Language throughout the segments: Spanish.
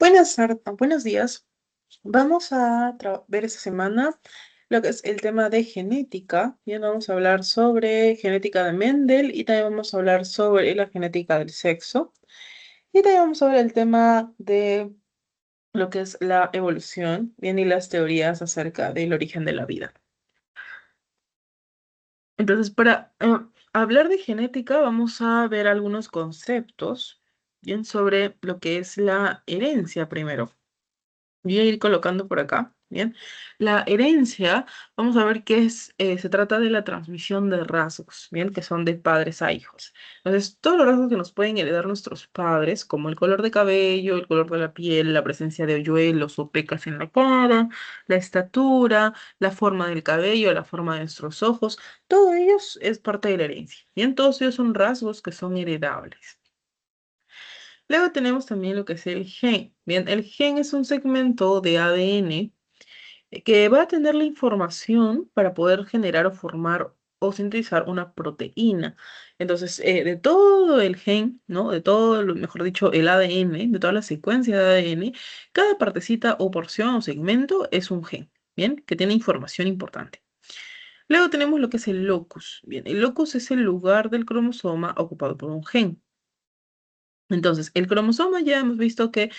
Buenos días. Vamos a ver esta semana lo que es el tema de genética. Bien, vamos a hablar sobre genética de Mendel y también vamos a hablar sobre la genética del sexo. Y también vamos a ver el tema de lo que es la evolución, bien, y las teorías acerca del origen de la vida. Entonces, para hablar de genética, vamos a ver algunos conceptos, bien, sobre lo que es la herencia primero. Voy a ir colocando por acá, ¿bien? La herencia, vamos a ver qué es, se trata de la transmisión de rasgos, ¿bien? Que son de padres a hijos. Entonces, todos los rasgos que nos pueden heredar nuestros padres, como el color de cabello, el color de la piel, la presencia de hoyuelos o pecas en la cara, la estatura, la forma del cabello, la forma de nuestros ojos, todo ello es parte de la herencia, ¿bien? Todos ellos son rasgos que son heredables. Luego tenemos también lo que es el gen. Bien, el gen es un segmento de ADN que va a tener la información para poder generar o formar o sintetizar una proteína. Entonces, de todo el gen, ¿no? De todo, mejor dicho, el ADN, de toda la secuencia de ADN, cada partecita o porción o segmento es un gen, ¿bien? Que tiene información importante. Luego tenemos lo que es el locus. Bien, el locus es el lugar del cromosoma ocupado por un gen. Entonces, el cromosoma ya hemos visto que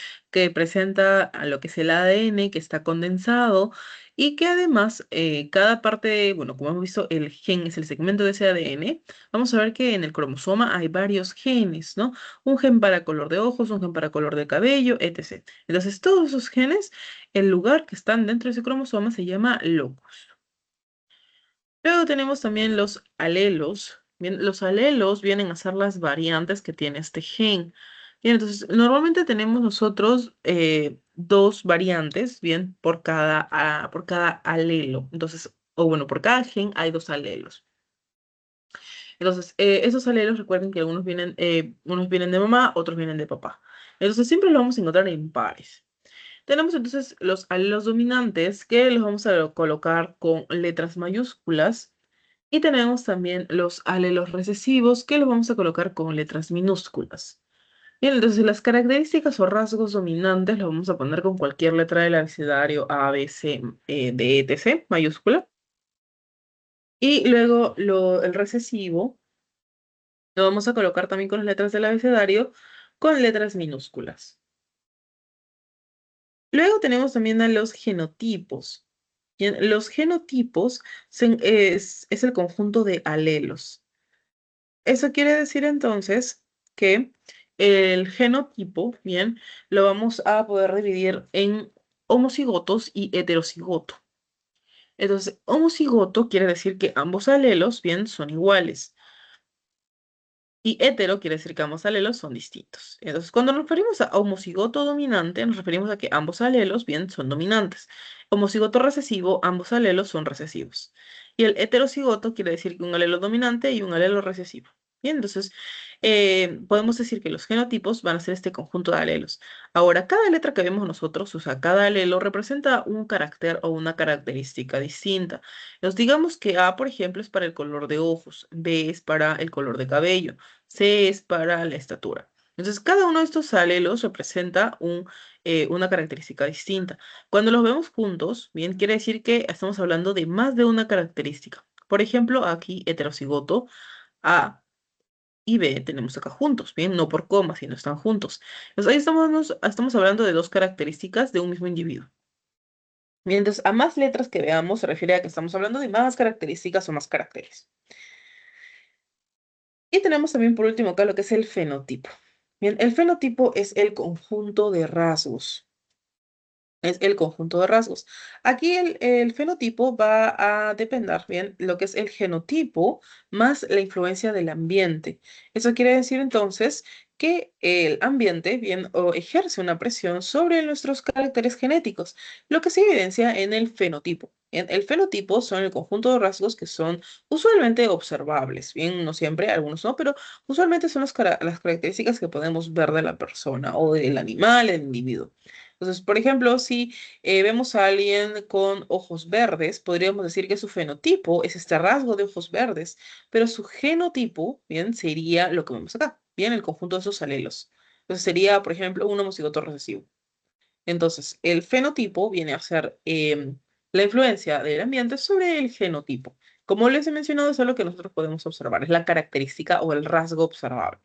presenta a lo que es el ADN, que está condensado y que además cada parte, bueno, como hemos visto, el gen es el segmento de ese ADN. Vamos a ver que en el cromosoma hay varios genes, ¿no? Un gen para color de ojos, un gen para color de cabello, etc. Entonces, todos esos genes, el lugar que están dentro de ese cromosoma se llama locus. Luego tenemos también los alelos. Bien, los alelos vienen a ser las variantes que tiene este gen. Bien, entonces normalmente tenemos nosotros dos variantes, bien, por cada alelo. Entonces, o bueno, por cada gen hay dos alelos. Entonces, esos alelos recuerden que unos vienen de mamá, otros vienen de papá. Entonces, siempre los vamos a encontrar en pares. Tenemos entonces los alelos dominantes que los vamos a colocar con letras mayúsculas y tenemos también los alelos recesivos que los vamos a colocar con letras minúsculas. Bien, entonces las características o rasgos dominantes los vamos a poner con cualquier letra del abecedario A, B, C, D, etc., mayúscula. Y luego el recesivo lo vamos a colocar también con las letras del abecedario con letras minúsculas. Luego tenemos también a los genotipos. Bien, los genotipos es el conjunto de alelos. Eso quiere decir entonces que el genotipo, bien, lo vamos a poder dividir en homocigotos y heterocigoto. Entonces, homocigoto quiere decir que ambos alelos, bien, son iguales. Y hetero quiere decir que ambos alelos son distintos. Entonces, cuando nos referimos a homocigoto dominante, nos referimos a que ambos alelos, bien, son dominantes. Homocigoto recesivo, ambos alelos son recesivos. Y el heterocigoto quiere decir que un alelo dominante y un alelo recesivo. Bien, entonces, podemos decir que los genotipos van a ser este conjunto de alelos. Ahora, cada letra que vemos nosotros, o sea, cada alelo representa un carácter o una característica distinta. Nos digamos que A, por ejemplo, es para el color de ojos, B es para el color de cabello, C es para la estatura. Entonces, cada uno de estos alelos representa una característica distinta. Cuando los vemos juntos, bien, quiere decir que estamos hablando de más de una característica. Por ejemplo, aquí heterocigoto, A y B tenemos acá juntos, bien, no por coma, sino están juntos. Entonces, ahí estamos hablando de dos características de un mismo individuo. Mientras a más letras que veamos, se refiere a que estamos hablando de más características o más caracteres. Y tenemos también por último acá lo que es el fenotipo. Bien, el fenotipo es el conjunto de rasgos. Es el conjunto de rasgos. Aquí el fenotipo va a depender, bien, lo que es el genotipo más la influencia del ambiente. Eso quiere decir entonces que el ambiente, bien, o ejerce una presión sobre nuestros caracteres genéticos, lo que se evidencia en el fenotipo. El fenotipo son el conjunto de rasgos que son usualmente observables, bien, no siempre, algunos no, pero usualmente son las características que podemos ver de la persona o del animal, el individuo. Entonces, por ejemplo, si vemos a alguien con ojos verdes, podríamos decir que su fenotipo es este rasgo de ojos verdes, pero su genotipo, bien, sería lo que vemos acá, bien, el conjunto de esos alelos. Entonces sería, por ejemplo, un homocigoto recesivo. Entonces, el fenotipo viene a ser la influencia del ambiente sobre el genotipo. Como les he mencionado, es algo que nosotros podemos observar, es la característica o el rasgo observable.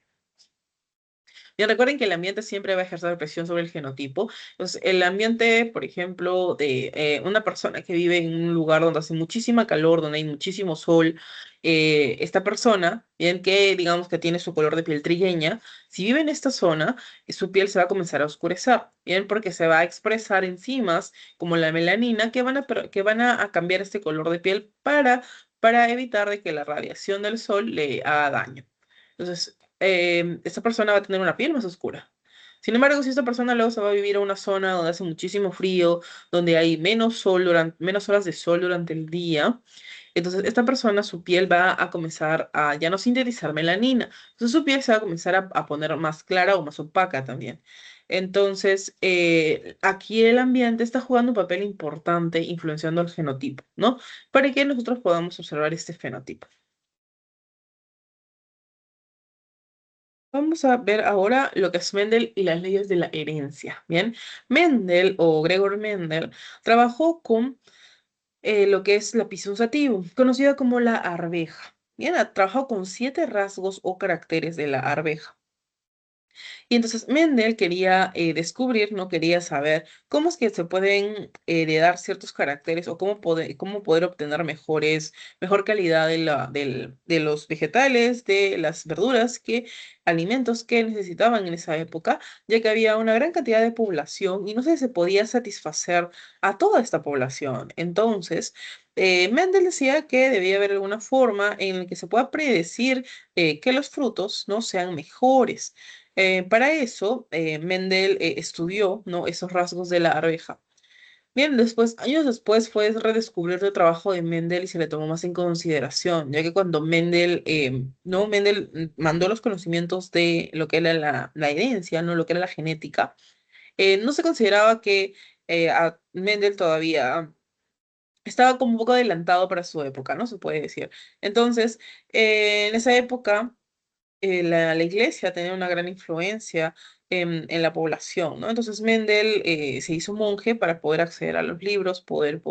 Y recuerden que el ambiente siempre va a ejercer presión sobre el genotipo. Entonces, el ambiente, por ejemplo, de una persona que vive en un lugar donde hace muchísima calor, donde hay muchísimo sol, esta persona, bien que digamos que tiene su color de piel trigueña, si vive en esta zona, su piel se va a comenzar a oscurecer, bien, porque se va a expresar enzimas como la melanina que van a cambiar este color de piel para evitar de que la radiación del sol le haga daño. Entonces, esta persona va a tener una piel más oscura. Sin embargo, si esta persona luego se va a vivir a una zona donde hace muchísimo frío, donde hay menos sol menos horas de sol durante el día, entonces esta persona, su piel va a comenzar a ya no sintetizar melanina. Entonces su piel se va a comenzar a poner más clara o más opaca también. Entonces, aquí el ambiente está jugando un papel importante influenciando el genotipo, ¿no? Para que nosotros podamos observar este fenotipo. Vamos a ver ahora lo que es Mendel y las leyes de la herencia. Bien, Mendel o Gregor Mendel trabajó con lo que es la Pisum sativum, conocida como la arveja. Bien, ha trabajado con 7 rasgos o caracteres de la arveja. Y entonces Mendel quería descubrir, ¿no? Quería saber cómo es que se pueden heredar ciertos caracteres o cómo poder obtener mejor calidad de los vegetales, de las verduras, alimentos que necesitaban en esa época, ya que había una gran cantidad de población y no sé si se podía satisfacer a toda esta población. Entonces, Mendel decía que debía haber alguna forma en la que se pueda predecir que los frutos no sean mejores. Para eso, Mendel estudió, ¿no? esos rasgos de la arveja. Bien, después, años después fue redescubierto el trabajo de Mendel y se le tomó más en consideración, ya que cuando Mendel, ¿no? Mendel mandó los conocimientos de lo que era la herencia, ¿no? Lo que era la genética, no se consideraba que a Mendel todavía estaba como un poco adelantado para su época, ¿no? Se puede decir. Entonces, en esa época la iglesia tenía una gran influencia en la población, ¿no? Entonces Mendel se hizo monje para poder acceder a los libros, poder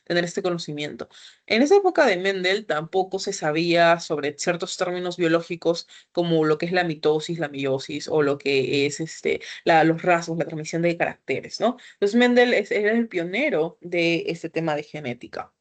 tener este conocimiento. En esa época de Mendel tampoco se sabía sobre ciertos términos biológicos como lo que es la mitosis, la meiosis o lo que es los rasgos, la transmisión de caracteres, ¿no? Entonces Mendel era el pionero de este tema de genética.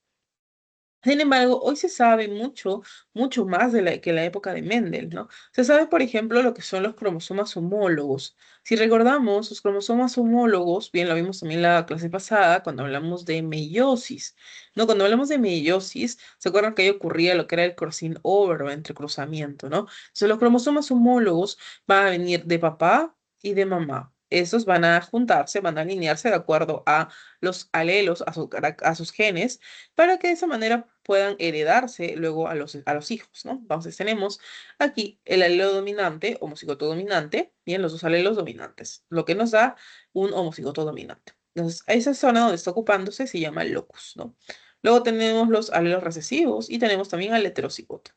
Sin embargo, hoy se sabe mucho, mucho más que la época de Mendel, ¿no? Se sabe, por ejemplo, lo que son los cromosomas homólogos. Si recordamos, los cromosomas homólogos, bien lo vimos también la clase pasada cuando hablamos de meiosis, ¿no? Cuando hablamos de meiosis, ¿se acuerdan que ahí ocurría lo que era el crossing over o entrecruzamiento, ¿no? Entonces, los cromosomas homólogos van a venir de papá y de mamá. Esos van a juntarse, van a alinearse de acuerdo a los alelos, a sus genes para que de esa manera puedan heredarse luego a los hijos, ¿no? Entonces tenemos aquí el alelo dominante, homocigoto dominante, bien, los dos alelos dominantes, lo que nos da un homocigoto dominante. Entonces, a esa zona donde está ocupándose se llama el locus, ¿no? Luego tenemos los alelos recesivos y tenemos también al heterocigoto.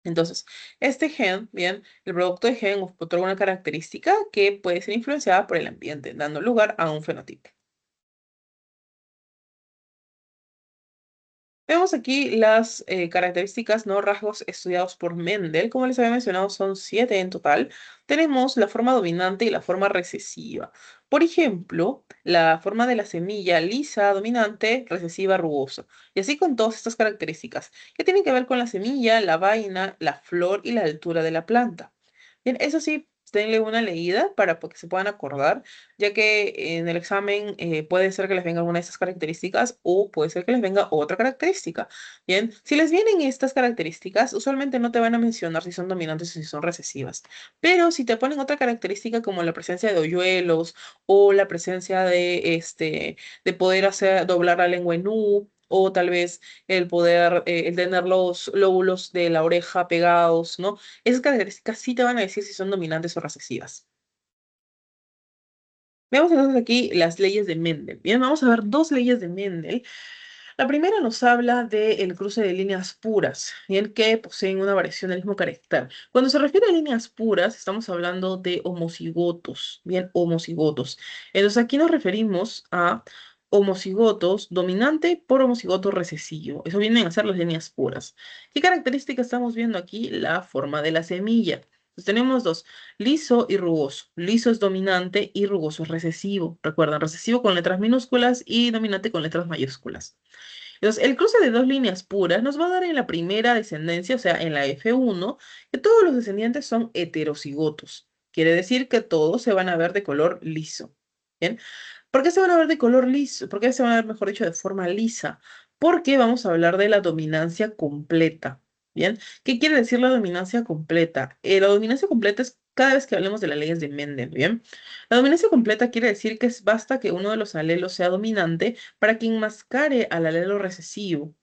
Entonces, este gen, bien, el producto de gen otorga una característica que puede ser influenciada por el ambiente, dando lugar a un fenotipo. Vemos aquí las características, no rasgos estudiados por Mendel. Como les había mencionado, son 7 en total. Tenemos la forma dominante y la forma recesiva. Por ejemplo, la forma de la semilla lisa, dominante, recesiva, rugosa. Y así con todas estas características, que tienen que ver con la semilla, la vaina, la flor y la altura de la planta. Bien, eso sí, denle una leída para que se puedan acordar ya que en el examen puede ser que les venga alguna de estas características o puede ser que les venga otra característica. Bien, si les vienen estas características, usualmente no te van a mencionar si son dominantes o si son recesivas, pero si te ponen otra característica como la presencia de hoyuelos o la presencia de poder hacer doblar la lengua en U, o tal vez el tener los lóbulos de la oreja pegados, ¿no? Esas características sí te van a decir si son dominantes o recesivas. Veamos entonces aquí las leyes de Mendel. Bien, vamos a ver dos leyes de Mendel. La primera nos habla del cruce de líneas puras, bien que poseen una variación del mismo carácter. Cuando se refiere a líneas puras, estamos hablando de homocigotos, bien, homocigotos. Entonces aquí nos referimos a homocigotos dominante por homocigoto recesivo. Eso vienen a ser las líneas puras. ¿Qué característica estamos viendo aquí? La forma de la semilla. Entonces tenemos dos, liso y rugoso. Liso es dominante y rugoso es recesivo. Recuerden, recesivo con letras minúsculas y dominante con letras mayúsculas. Entonces, el cruce de dos líneas puras nos va a dar en la primera descendencia, o sea, en la F1, que todos los descendientes son heterocigotos. Quiere decir que todos se van a ver de color liso. ¿Bien? ¿Por qué se van a ver de color liso? ¿Por qué se van a ver, mejor dicho, de forma lisa? Porque vamos a hablar de la dominancia completa. ¿Bien? ¿Qué quiere decir la dominancia completa? La dominancia completa es cada vez que hablemos de las leyes de Mendel, ¿bien? La dominancia completa quiere decir que basta que uno de los alelos sea dominante para que enmascare al alelo recesivo.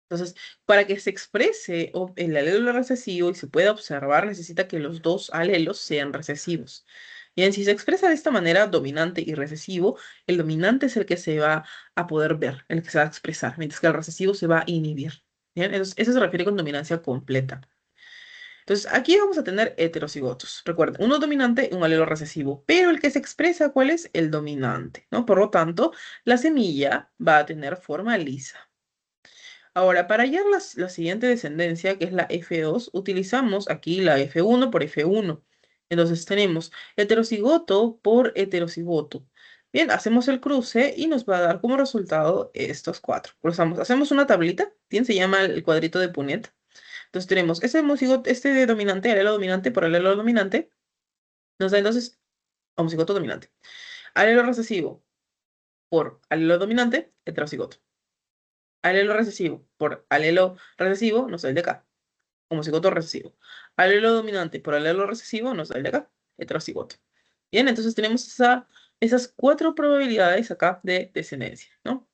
Entonces, para que se exprese el alelo recesivo y se pueda observar, necesita que los dos alelos sean recesivos. Bien, si se expresa de esta manera, dominante y recesivo, el dominante es el que se va a poder ver, el que se va a expresar, mientras que el recesivo se va a inhibir. Bien, entonces, eso se refiere con dominancia completa. Entonces, aquí vamos a tener heterocigotos. Recuerden, uno dominante, un alelo recesivo, pero el que se expresa, ¿cuál es? El dominante, ¿no? Por lo tanto, la semilla va a tener forma lisa. Ahora, para hallar la siguiente descendencia, que es la F2, utilizamos aquí la F1 por F1. Entonces tenemos heterocigoto por heterocigoto. Bien, hacemos el cruce y nos va a dar como resultado estos cuatro. Cruzamos, hacemos una tablita, bien, se llama el cuadrito de Punnett. Entonces tenemos este homocigoto, este de dominante, alelo dominante por alelo dominante, nos da entonces homocigoto dominante. Alelo recesivo por alelo dominante, heterocigoto. Alelo recesivo por alelo recesivo nos da el de acá, homocigoto recesivo. Alelo dominante por alelo recesivo nos da el de acá, heterocigoto. Bien, entonces tenemos esas cuatro probabilidades acá de descendencia, ¿no?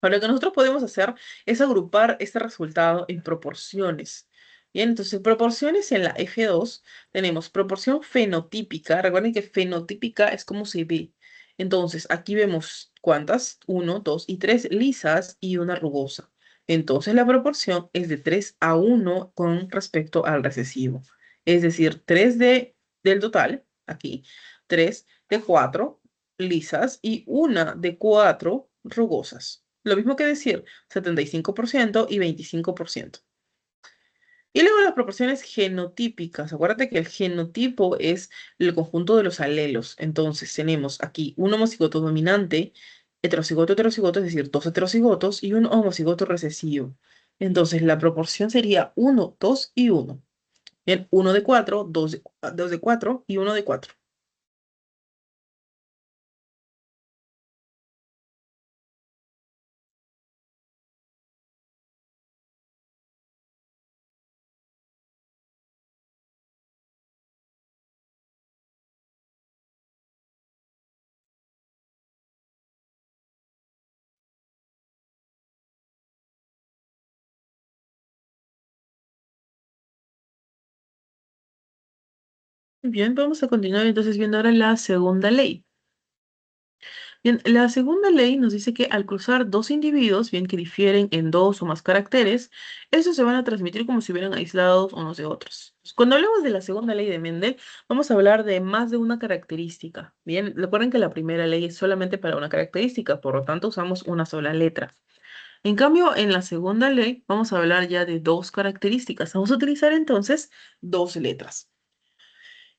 Ahora, lo que nosotros podemos hacer es agrupar este resultado en proporciones. Bien, entonces proporciones en la F2 tenemos proporción fenotípica. Recuerden que fenotípica es como se ve. Entonces, aquí vemos cuántas, uno, 2 y 3 lisas y una rugosa. Entonces, la proporción es de 3:1 con respecto al recesivo. Es decir, 3 del total, aquí, 3 de 4 lisas y una de 4 rugosas. Lo mismo que decir 75% y 25%. Y luego las proporciones genotípicas. Acuérdate que el genotipo es el conjunto de los alelos. Entonces tenemos aquí un homocigoto dominante, heterocigoto, heterocigoto, es decir, dos heterocigotos y un homocigoto recesivo. Entonces la proporción sería 1, 2 y 1. Bien, 1 de 4, 2 de 4 y 1 de 4. Bien, vamos a continuar entonces viendo ahora la segunda ley. Bien, la segunda ley nos dice que al cruzar dos individuos, bien que difieren en dos o más caracteres, estos se van a transmitir como si hubieran aislados unos de otros. Cuando hablamos de la segunda ley de Mendel, vamos a hablar de más de una característica. Bien, recuerden que la primera ley es solamente para una característica, por lo tanto usamos una sola letra. En cambio, en la segunda ley vamos a hablar ya de dos características. Vamos a utilizar entonces dos letras.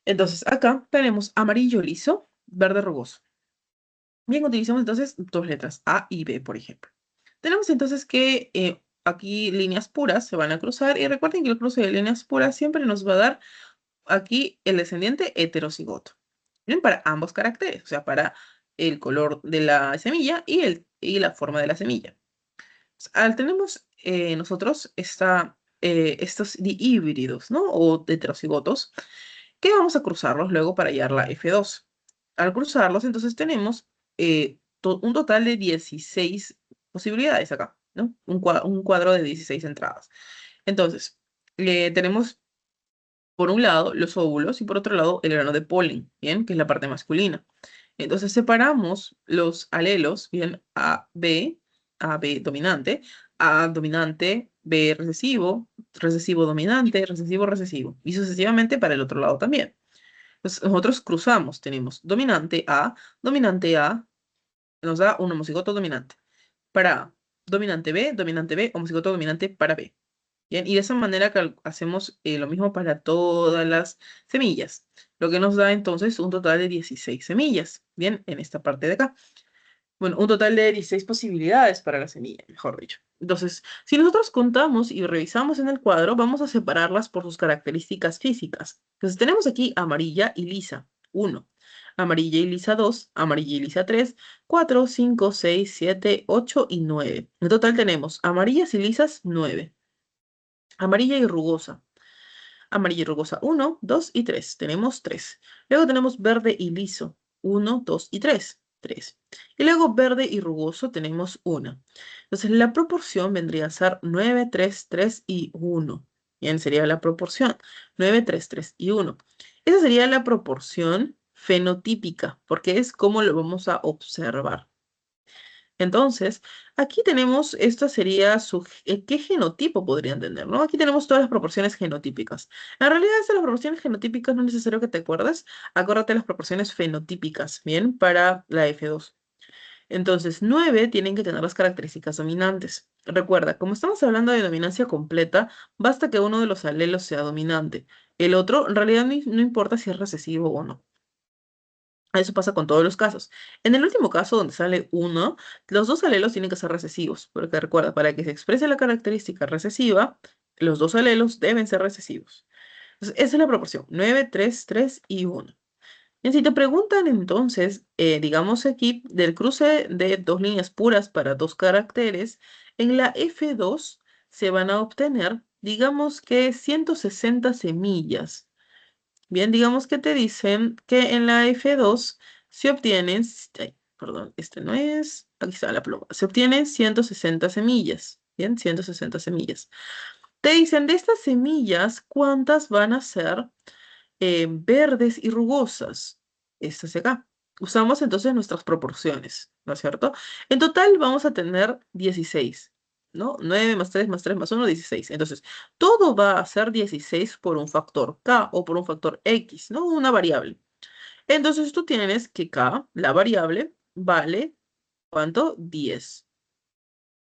Entonces, acá tenemos amarillo liso, verde rugoso. Bien, utilizamos entonces dos letras, A y B, por ejemplo. Tenemos entonces que aquí líneas puras se van a cruzar y recuerden que el cruce de líneas puras siempre nos va a dar aquí el descendiente heterocigoto. Bien, para ambos caracteres, o sea, para el color de la semilla y la forma de la semilla. Tenemos nosotros estos dihíbridos, ¿no? O heterocigotos, que vamos a cruzarlos luego para hallar la F2. Al cruzarlos, entonces tenemos un total de 16 posibilidades acá, ¿no? Un cuadro de 16 entradas. Entonces, tenemos por un lado los óvulos y por otro lado el grano de polen, ¿bien? Que es la parte masculina. Entonces separamos los alelos, bien, A, B, A, B dominante, A dominante, B recesivo, recesivo dominante, recesivo recesivo, y sucesivamente para el otro lado también. Entonces, nosotros cruzamos, tenemos dominante A, nos da un homocigoto dominante. Para A, dominante B, homocigoto dominante para B. Bien, y de esa manera hacemos lo mismo para todas las semillas, lo que nos da entonces un total de 16 semillas, bien, en esta parte de acá. Bueno, un total de 16 posibilidades para la semilla, mejor dicho. Entonces, si nosotros contamos y revisamos en el cuadro, vamos a separarlas por sus características físicas. Entonces, tenemos aquí amarilla y lisa, 1. Amarilla y lisa, 2. Amarilla y lisa, 3. 4, 5, 6, 7, 8 y 9. En total tenemos amarillas y lisas, 9. Amarilla y rugosa. Amarilla y rugosa, 1, 2 y 3. Tenemos 3. Luego tenemos verde y liso, 1, 2 y 3. 3. Y luego verde y rugoso tenemos 1. Entonces la proporción vendría a ser 9, 3, 3 y 1. Bien, sería la proporción 9, 3, 3 y 1. Esa sería la proporción fenotípica, porque es como lo vamos a observar. Entonces, aquí tenemos, esta sería ¿qué genotipo podrían tener, no? Aquí tenemos todas las proporciones genotípicas. En realidad, estas las proporciones genotípicas no es necesario que te acuerdes. Acuérdate las proporciones fenotípicas, ¿bien? Para la F2. Entonces, 9 tienen que tener las características dominantes. Recuerda, como estamos hablando de dominancia completa, basta que uno de los alelos sea dominante. El otro, en realidad, no importa si es recesivo o no. Eso pasa con todos los casos. En el último caso, donde sale 1, los dos alelos tienen que ser recesivos, porque recuerda, para que se exprese la característica recesiva, los dos alelos deben ser recesivos. Entonces, esa es la proporción, 9, 3, 3 y 1. Y si te preguntan entonces, digamos aquí, del cruce de dos líneas puras para dos caracteres, en la F2 se van a obtener, digamos que 160 semillas. Bien, digamos que te dicen que en la F2 se obtienen, ay, perdón, este no es, aquí está la pluma, se obtienen 160 semillas, bien, 160 semillas. Te dicen de estas semillas, ¿cuántas van a ser verdes y rugosas? Estas de acá. Usamos entonces nuestras proporciones, ¿no es cierto? En total vamos a tener 16, ¿no? 9 más 3 más 3 más 1, 16. Entonces, todo va a ser 16 por un factor K o por un factor X, ¿no? Una variable. Entonces, tú tienes que K, la variable, vale, ¿cuánto? 10.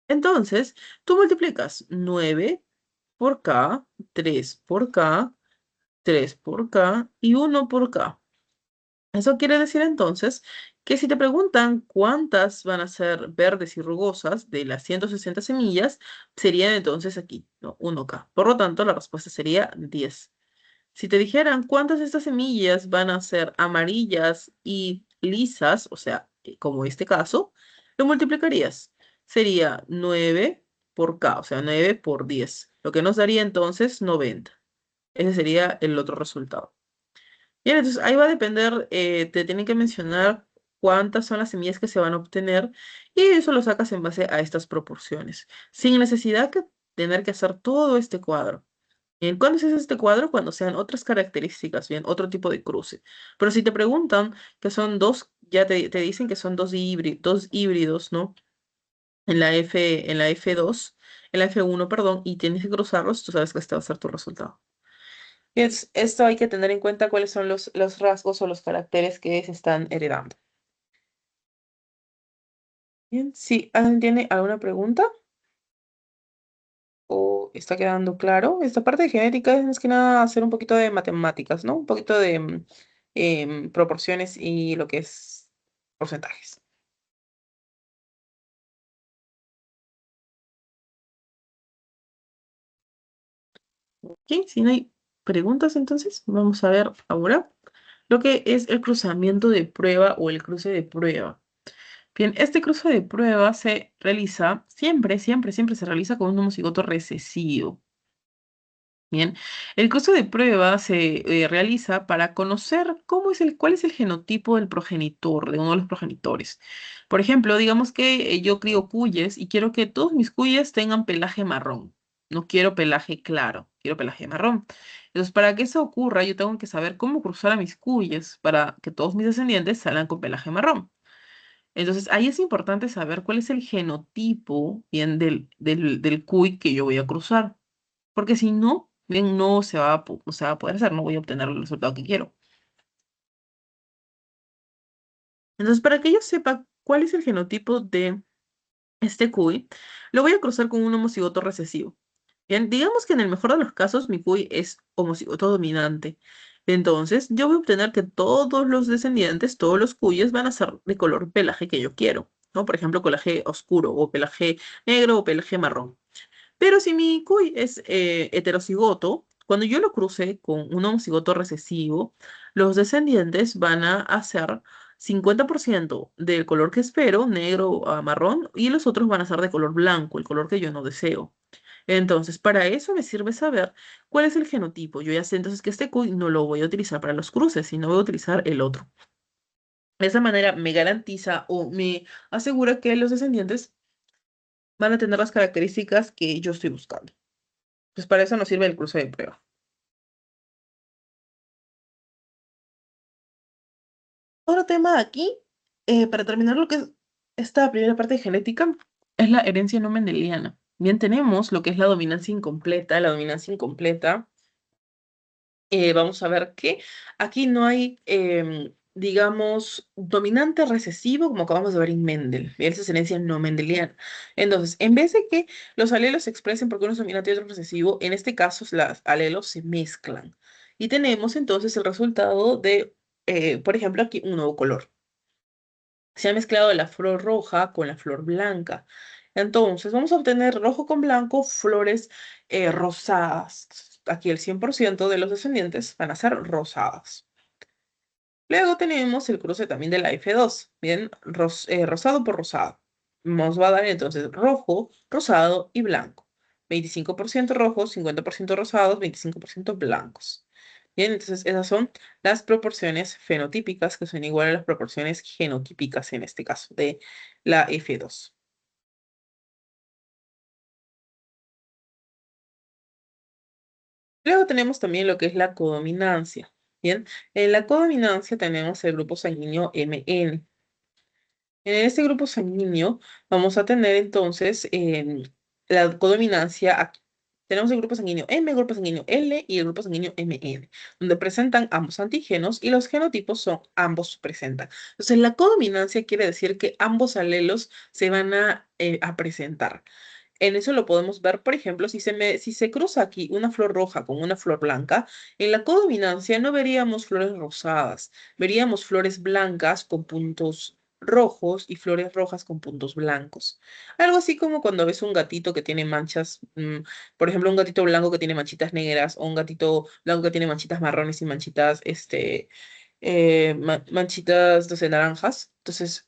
Entonces, tú multiplicas 9 por K, 3 por K, 3 por K y 1 por K. Eso quiere decir entonces que si te preguntan cuántas van a ser verdes y rugosas de las 160 semillas, serían entonces aquí, ¿no? 1K. Por lo tanto, la respuesta sería 10. Si te dijeran cuántas de estas semillas van a ser amarillas y lisas, o sea, como este caso, lo multiplicarías. Sería 9 por K, o sea, 9 por 10, lo que nos daría entonces 90. Ese sería el otro resultado. Bien, entonces ahí va a depender, te tienen que mencionar cuántas son las semillas que se van a obtener y eso lo sacas en base a estas proporciones, sin necesidad de tener que hacer todo este cuadro. Bien, ¿cuándo se hace este cuadro? Cuando sean otras características, bien, otro tipo de cruce. Pero si te preguntan que son dos, ya te dicen que son dos híbridos, ¿no? En la F2, en la F1, perdón, y tienes que cruzarlos, tú sabes que este va a ser tu resultado. Esto hay que tener en cuenta cuáles son los rasgos o los caracteres que se están heredando. Bien, si alguien tiene alguna pregunta o está quedando claro, esta parte de genética es más que nada hacer un poquito de matemáticas, ¿no? Un poquito de proporciones y lo que es porcentajes. Ok, si no hay preguntas, entonces vamos a ver ahora lo que es el cruzamiento de prueba o el cruce de prueba. Bien, este cruce de prueba se realiza siempre se realiza con un homocigoto recesivo. Bien, el cruce de prueba se realiza para conocer cuál es el genotipo del progenitor, de uno de los progenitores. Por ejemplo, digamos que yo crío cuyes y quiero que todos mis cuyes tengan pelaje marrón. No quiero pelaje claro, quiero pelaje marrón. Entonces, para que eso ocurra, yo tengo que saber cómo cruzar a mis cuyes para que todos mis descendientes salgan con pelaje marrón. Entonces, ahí es importante saber cuál es el genotipo, bien, del cuy que yo voy a cruzar. Porque si no, bien, no se va a poder hacer, no voy a obtener el resultado que quiero. Entonces, para que yo sepa cuál es el genotipo de este cuy, lo voy a cruzar con un homocigoto recesivo. Bien, digamos que en el mejor de los casos mi cuy es homocigoto dominante. Entonces, yo voy a obtener que todos los descendientes, todos los cuyes van a ser de color pelaje que yo quiero, ¿no? Por ejemplo, pelaje oscuro o pelaje negro o pelaje marrón. Pero si mi cuy es heterocigoto, cuando yo lo cruce con un homocigoto recesivo, los descendientes van a hacer 50% del color que espero, negro a marrón, y los otros van a ser de color blanco, el color que yo no deseo. Entonces, para eso me sirve saber cuál es el genotipo. Yo ya sé entonces que este cuy no lo voy a utilizar para los cruces, sino voy a utilizar el otro. De esa manera me garantiza o me asegura que los descendientes van a tener las características que yo estoy buscando. Pues para eso nos sirve el cruce de prueba. Otro tema aquí, para terminar lo que es esta primera parte de genética, es la herencia no mendeliana. Bien, tenemos lo que es la dominancia incompleta. La dominancia incompleta, vamos a ver que aquí no hay, digamos, dominante recesivo, como acabamos de ver en Mendel. Bien, esa es herencia no mendeliana. Entonces, en vez de que los alelos se expresen porque uno es dominante y otro es recesivo, en este caso los alelos se mezclan. Y tenemos entonces el resultado de, por ejemplo, aquí un nuevo color. Se ha mezclado la flor roja con la flor blanca. Entonces, vamos a obtener rojo con blanco, flores rosadas. Aquí el 100% de los descendientes van a ser rosadas. Luego tenemos el cruce también de la F2, bien, rosado por rosado. Nos va a dar entonces rojo, rosado y blanco. 25% rojos, 50% rosados, 25% blancos. Bien, entonces esas son las proporciones fenotípicas que son iguales a las proporciones genotípicas en este caso de la F2. Luego tenemos también lo que es la codominancia. Bien, en la codominancia tenemos el grupo sanguíneo MN. En este grupo sanguíneo vamos a tener entonces la codominancia aquí. Tenemos el grupo sanguíneo M, el grupo sanguíneo L y el grupo sanguíneo MN, donde presentan ambos antígenos y los genotipos son ambos presentan. Entonces, la codominancia quiere decir que ambos alelos se van a presentar. En eso lo podemos ver, por ejemplo, si se cruza aquí una flor roja con una flor blanca, en la codominancia no veríamos flores rosadas, veríamos flores blancas con puntos rojos y flores rojas con puntos blancos. Algo así como cuando ves un gatito que tiene manchas, por ejemplo, un gatito blanco que tiene manchitas negras o un gatito blanco que tiene manchitas marrones y manchitas, manchitas, no sé, naranjas. Entonces,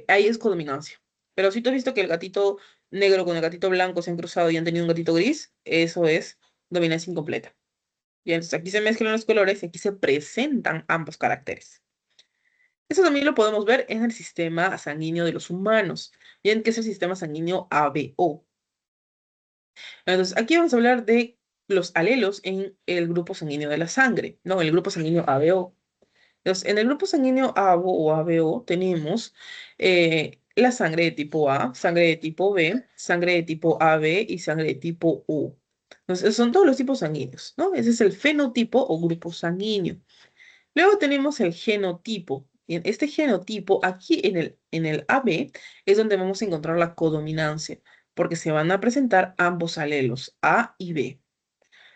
ahí es codominancia. Pero si tú has visto que el gatito negro con el gatito blanco se han cruzado y han tenido un gatito gris, eso es dominancia incompleta. Bien, entonces aquí se mezclan los colores y aquí se presentan ambos caracteres. Eso también lo podemos ver en el sistema sanguíneo de los humanos, bien, que es el sistema sanguíneo ABO. Entonces, aquí vamos a hablar de los alelos en el grupo sanguíneo de la sangre, ¿no? El grupo sanguíneo ABO. Entonces, en el grupo sanguíneo ABO o ABO tenemos la sangre de tipo A, sangre de tipo B, sangre de tipo AB y sangre de tipo O. Entonces, son todos los tipos sanguíneos, ¿no? Ese es el fenotipo o grupo sanguíneo. Luego tenemos el genotipo. Bien, este genotipo aquí en el AB es donde vamos a encontrar la codominancia, porque se van a presentar ambos alelos, A y B.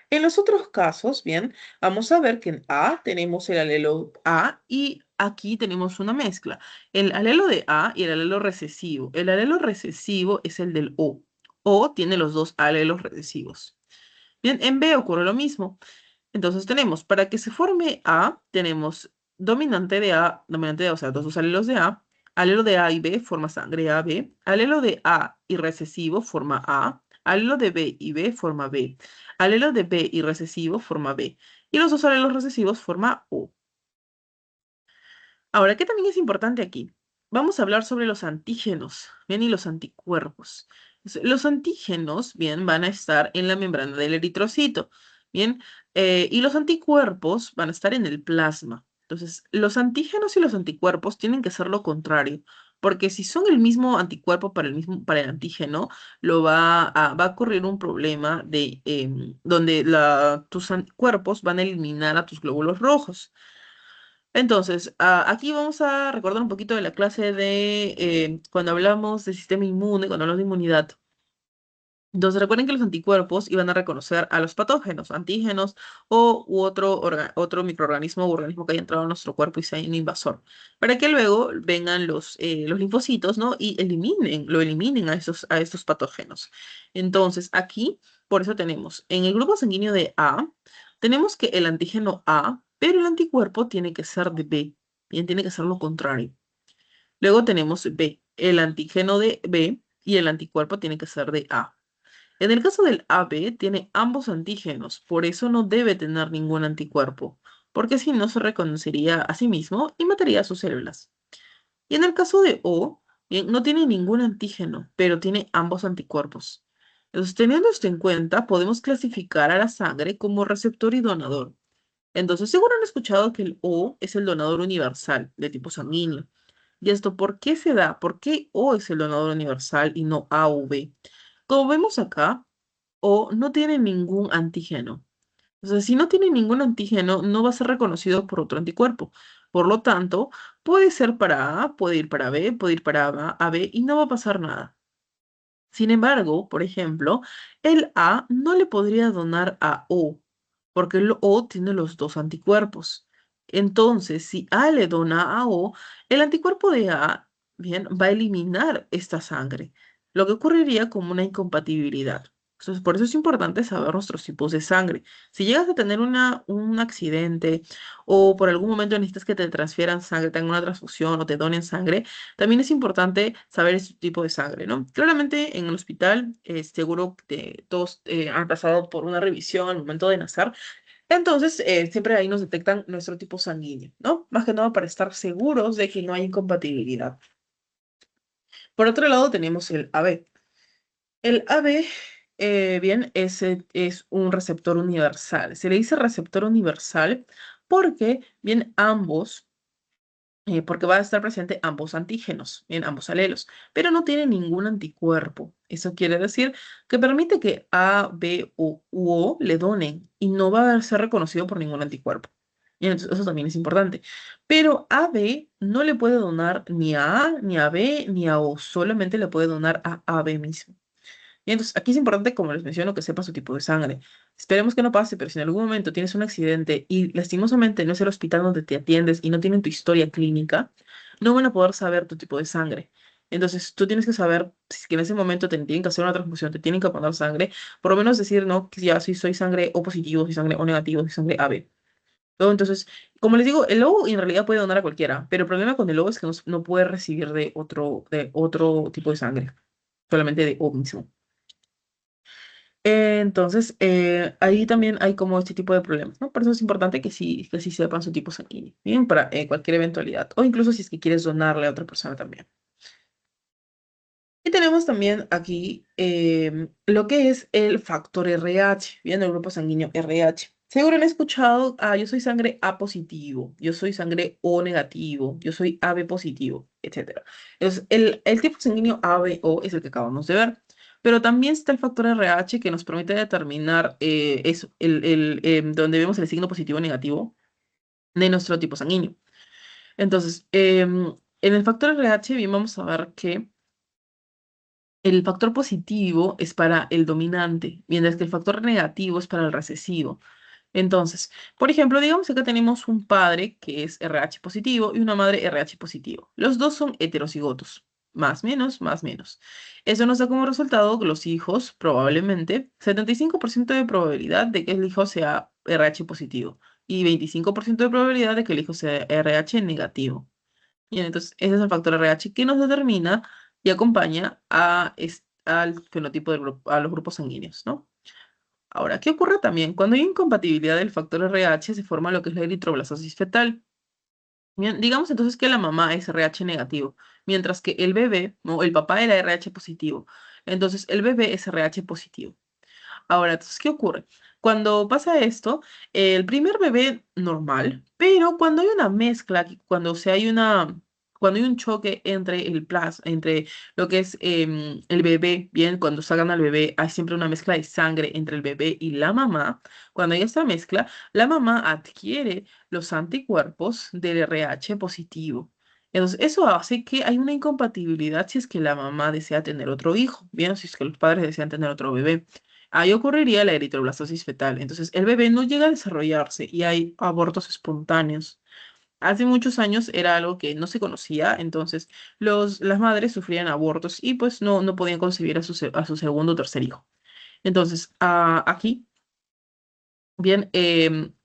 En los otros casos, bien, vamos a ver que en A tenemos el alelo A y aquí tenemos una mezcla. El alelo de A y el alelo recesivo. El alelo recesivo es el del O. O tiene los dos alelos recesivos. Bien, en B ocurre lo mismo. Entonces tenemos, para que se forme A, tenemos dominante de A, o sea, dos alelos de A. Alelo de A y B forma sangre AB. Alelo de A y recesivo forma A. Alelo de B y B forma B. Alelo de B y recesivo forma B. Y los dos alelos recesivos forma O. Ahora, ¿qué también es importante aquí? Vamos a hablar sobre los antígenos, bien, y los anticuerpos. Los antígenos, bien, van a estar en la membrana del eritrocito, bien, y los anticuerpos van a estar en el plasma. Entonces, los antígenos y los anticuerpos tienen que ser lo contrario. porque si son el mismo anticuerpo para el antígeno, va a ocurrir un problema donde tus anticuerpos van a eliminar a tus glóbulos rojos. Entonces, aquí vamos a recordar un poquito de la clase de cuando hablamos del sistema inmune, cuando hablamos de inmunidad. Entonces, recuerden que los anticuerpos iban a reconocer a los patógenos, antígenos u otro microorganismo o organismo que haya entrado a nuestro cuerpo y sea un invasor, para que luego vengan los linfocitos, ¿no? Y lo eliminen a estos patógenos. Entonces, aquí, por eso tenemos, en el grupo sanguíneo de A, tenemos que el antígeno A, pero el anticuerpo tiene que ser de B, bien, tiene que ser lo contrario. Luego tenemos B, el antígeno de B y el anticuerpo tiene que ser de A. En el caso del AB, tiene ambos antígenos, por eso no debe tener ningún anticuerpo, porque si no se reconocería a sí mismo y mataría a sus células. Y en el caso de O, bien, no tiene ningún antígeno, pero tiene ambos anticuerpos. Entonces, teniendo esto en cuenta, podemos clasificar a la sangre como receptor y donador. Entonces, seguro han escuchado que el O es el donador universal de tipo sanguíneo. ¿Y esto por qué se da? ¿Por qué O es el donador universal y no A o B? Como vemos acá, O no tiene ningún antígeno. O sea, si no tiene ningún antígeno, no va a ser reconocido por otro anticuerpo. Por lo tanto, puede ser para A, puede ir para B, puede ir para AB y no va a pasar nada. Sin embargo, por ejemplo, el A no le podría donar a O, porque el O tiene los dos anticuerpos. Entonces, si A le dona a O, el anticuerpo de A, bien, va a eliminar esta sangre, lo que ocurriría como una incompatibilidad. Entonces, por eso es importante saber nuestros tipos de sangre. Si llegas a tener un accidente o por algún momento necesitas que te transfieran sangre, tengan una transfusión o te donen sangre, también es importante saber este tipo de sangre, ¿no? Claramente en el hospital, seguro que todos han pasado por una revisión al momento de nacer. Entonces, siempre ahí nos detectan nuestro tipo sanguíneo, ¿no? Más que nada para estar seguros de que no hay incompatibilidad. Por otro lado, tenemos el AB. El AB, bien, es un receptor universal. Se le dice receptor universal porque, bien, porque va a estar presente ambos antígenos, en ambos alelos, pero no tiene ningún anticuerpo. Eso quiere decir que permite que A, B u O le donen y no va a ser reconocido por ningún anticuerpo. Y entonces, eso también es importante. Pero A B no le puede donar ni a A, ni a B, ni a O, solamente le puede donar a AB mismo. Y entonces, aquí es importante, como les menciono, que sepa su tipo de sangre. Esperemos que no pase, pero si en algún momento tienes un accidente y lastimosamente no es el hospital donde te atiendes y no tienen tu historia clínica, no van a poder saber tu tipo de sangre. Entonces, tú tienes que saber si es que en ese momento te tienen que hacer una transfusión, te tienen que poner sangre, por lo menos decir, no, que ya soy sangre O positivo, soy sangre O negativo, soy sangre AB. ¿No? Entonces, como les digo, el O en realidad puede donar a cualquiera, pero el problema con el O es que no puede recibir de otro tipo de sangre, solamente de O mismo. Entonces, ahí también hay como este tipo de problemas, ¿no? Por eso es importante que sí sepan su tipo sanguíneo, ¿bien? Para cualquier eventualidad, o incluso si es que quieres donarle a otra persona también. Y tenemos también aquí lo que es el factor RH, bien, el grupo sanguíneo RH. Seguro han escuchado, yo soy sangre A positivo, yo soy sangre O negativo, yo soy AB positivo, etcétera. Entonces, el tipo sanguíneo AB-O es el que acabamos de ver. Pero también está el factor RH que nos permite determinar donde vemos el signo positivo o negativo de nuestro tipo sanguíneo. Entonces, en el factor RH bien vamos a ver que el factor positivo es para el dominante, mientras que el factor negativo es para el recesivo. Entonces, por ejemplo, digamos que acá tenemos un padre que es RH positivo y una madre RH positivo. Los dos son heterocigotos. Más menos, más menos. Eso nos da como resultado que los hijos, probablemente, 75% de probabilidad de que el hijo sea RH positivo y 25% de probabilidad de que el hijo sea RH negativo. Bien, entonces, ese es el factor RH que nos determina y acompaña al fenotipo a los grupos sanguíneos, ¿no? Ahora, ¿qué ocurre también? Cuando hay incompatibilidad del factor RH, se forma lo que es la eritroblastosis fetal. Bien, digamos entonces que la mamá es RH negativo, mientras que el bebé, no, el papá era RH positivo. Entonces, el bebé es RH positivo. Ahora, entonces, ¿qué ocurre? Cuando pasa esto, el primer bebé normal, pero cuando hay una mezcla, cuando o sea, hay cuando hay un choque entre entre lo que es el bebé, bien, cuando sacan al bebé, hay siempre una mezcla de sangre entre el bebé y la mamá. Cuando hay esta mezcla, la mamá adquiere los anticuerpos del RH positivo. Entonces, eso hace que hay una incompatibilidad si es que la mamá desea tener otro hijo, bien, si es que los padres desean tener otro bebé. Ahí ocurriría la eritroblastosis fetal. Entonces, el bebé no llega a desarrollarse y hay abortos espontáneos. Hace muchos años era algo que no se conocía, entonces las madres sufrían abortos y pues no podían concebir a a su segundo o tercer hijo. Entonces, aquí bien,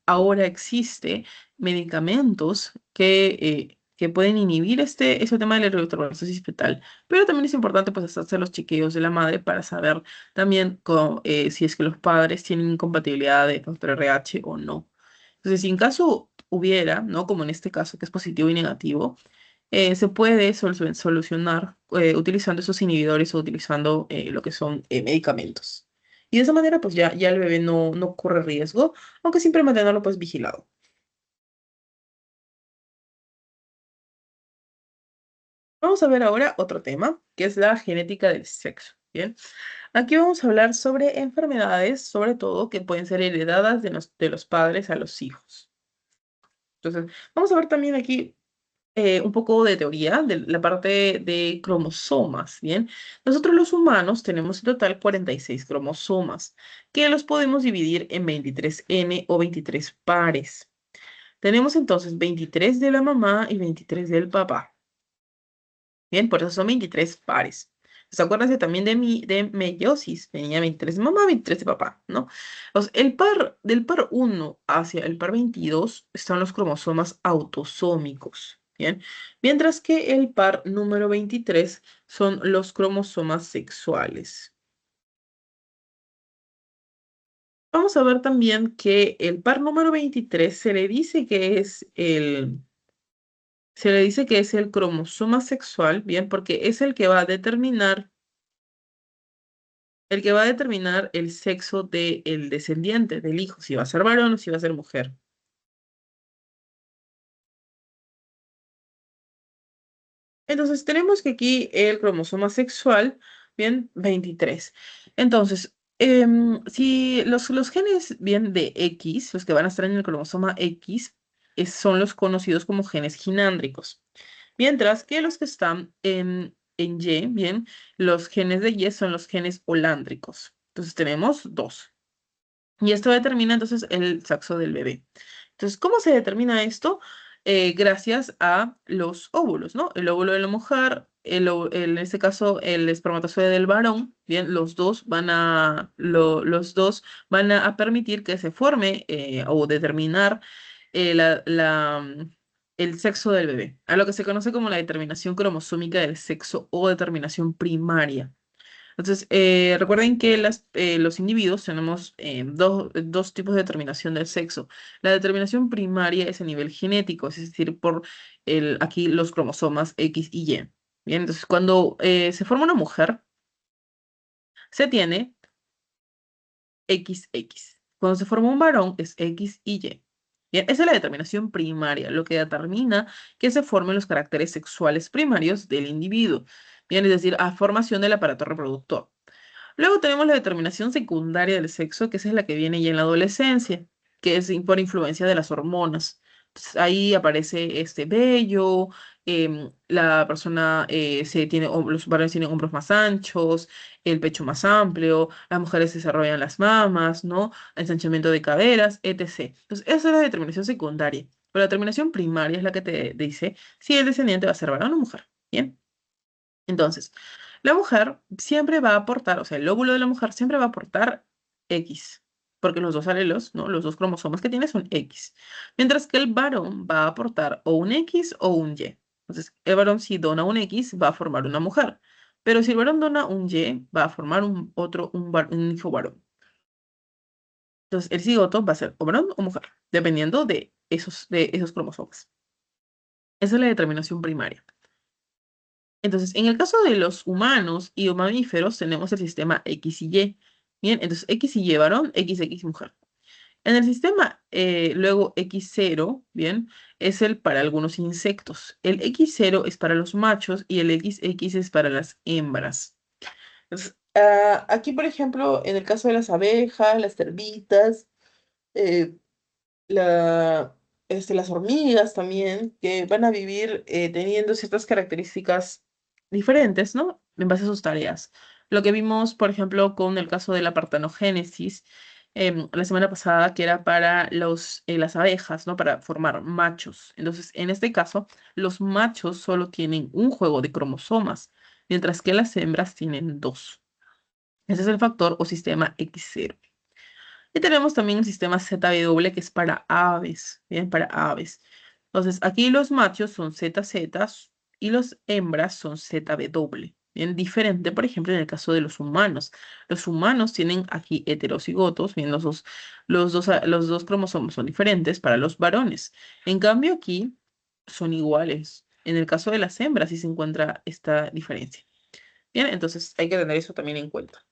ahora existe medicamentos que pueden inhibir ese tema de la eritropoyesis fetal, pero también es importante pues hacerse los chequeos de la madre para saber también si es que los padres tienen incompatibilidad de factor RH o no. Entonces, si en caso hubiera, ¿no? Como en este caso que es positivo y negativo, se puede solucionar utilizando esos inhibidores o utilizando lo que son medicamentos. Y de esa manera, pues ya el bebé no corre riesgo, aunque siempre mantenerlo pues vigilado. Vamos a ver ahora otro tema, que es la genética del sexo. Bien, aquí vamos a hablar sobre enfermedades, sobre todo, que pueden ser heredadas de los padres a los hijos. Entonces, vamos a ver también aquí un poco de teoría de la parte de cromosomas, ¿bien? Nosotros los humanos tenemos en total 46 cromosomas, que los podemos dividir en 23N o 23 pares. Tenemos entonces 23 de la mamá y 23 del papá. Bien, por eso son 23 pares. Pues acuérdense también de meiosis, venía 23 de mamá, 23 de papá, ¿no? Entonces, del par 1 hacia el par 22 están los cromosomas autosómicos, ¿bien? Mientras que el par número 23 son los cromosomas sexuales. Vamos a ver también que el par número 23 se le dice que es el cromosoma sexual, ¿bien? Porque es el que va a determinar el sexo del descendiente, del hijo, si va a ser varón o si va a ser mujer. Entonces, tenemos que aquí el cromosoma sexual, bien, 23. Entonces, si los genes, bien, de X, los que van a estar en el cromosoma X, son los conocidos como genes ginándricos. Mientras que los que están en Y, bien, los genes de Y son los genes holándricos. Entonces, tenemos dos. Y esto determina entonces el sexo del bebé. Entonces, ¿cómo se determina esto? Gracias a los óvulos, ¿no? El óvulo de la mujer, en este caso el espermatozoide del varón, bien, los dos van a permitir que se forme o determinar el sexo del bebé, a lo que se conoce como la determinación cromosómica del sexo o determinación primaria. Entonces, recuerden que los individuos tenemos dos tipos de determinación del sexo. La determinación primaria es a nivel genético, es decir, por aquí los cromosomas X y Y. Bien, entonces cuando se forma una mujer, se tiene XX. Cuando se forma un varón es X y Y. Bien, esa es la determinación primaria, lo que determina que se formen los caracteres sexuales primarios del individuo. Bien, es decir, a formación del aparato reproductor. Luego tenemos la determinación secundaria del sexo, que esa es la que viene ya en la adolescencia, que es por influencia de las hormonas. Entonces, ahí aparece este vello, la persona los varones tienen hombros más anchos, el pecho más amplio, las mujeres desarrollan las mamas, ¿no? Ensanchamiento de caderas, etc. Entonces, esa es la determinación secundaria. Pero la determinación primaria es la que te dice si el descendiente va a ser varón o mujer. Bien. Entonces, la mujer siempre va a aportar, o sea, el óvulo de la mujer siempre va a aportar X, porque los dos alelos, ¿no? Los dos cromosomas que tiene son X. Mientras que el varón va a aportar o un X o un Y. Entonces, el varón si dona un X va a formar una mujer, pero si el varón dona un Y va a formar un hijo varón. Entonces, el cigoto va a ser o varón o mujer, dependiendo de esos cromosomas. Esa es la determinación primaria. Entonces, en el caso de los humanos y o mamíferos, tenemos el sistema X y Y. Bien, entonces X y Y varón, XX mujer. En el sistema, luego X0, bien, es el para algunos insectos. El X0 es para los machos y el XX es para las hembras. Entonces, aquí, por ejemplo, en el caso de las abejas, las termitas, eh, la, las hormigas también, que van a vivir teniendo ciertas características diferentes, ¿no? En base a sus tareas. Lo que vimos, por ejemplo, con el caso de la partenogénesis la semana pasada, que era para las abejas, ¿no? Para formar machos. Entonces, en este caso, los machos solo tienen un juego de cromosomas, mientras que las hembras tienen dos. Ese es el factor o sistema X0. Y tenemos también un sistema ZW que es para aves, bien, para aves. Entonces, aquí los machos son ZZ y los hembras son ZW. Bien, diferente, por ejemplo, en el caso de los humanos. Los humanos tienen aquí heterocigotos, bien, los dos cromosomas son diferentes para los varones. En cambio, aquí son iguales. En el caso de las hembras sí se encuentra esta diferencia. Bien, entonces hay que tener eso también en cuenta.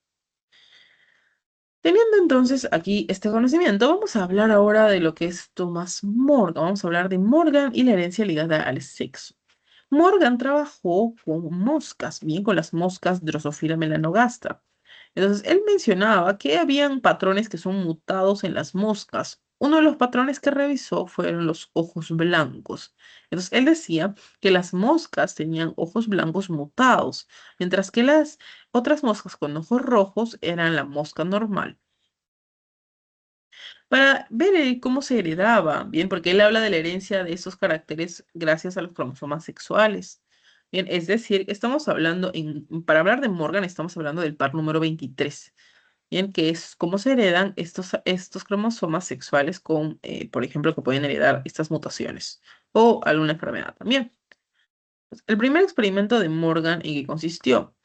Teniendo entonces aquí este conocimiento, vamos a hablar ahora de lo que es Thomas Morgan. Vamos a hablar de Morgan y la herencia ligada al sexo. Morgan trabajó con moscas, bien con las moscas Drosophila melanogaster. Entonces, él mencionaba que habían patrones que son mutados en las moscas. Uno de los patrones que revisó fueron los ojos blancos. Entonces, él decía que las moscas tenían ojos blancos mutados, mientras que las otras moscas con ojos rojos eran la mosca normal. Para ver cómo se heredaba, bien, porque él habla de la herencia de esos caracteres gracias a los cromosomas sexuales. Bien, es decir, estamos hablando, para hablar de Morgan, estamos hablando del par número 23. Bien, que es cómo se heredan estos cromosomas sexuales con, por ejemplo, que pueden heredar estas mutaciones o alguna enfermedad también. Pues, el primer experimento de Morgan, ¿en qué consistió?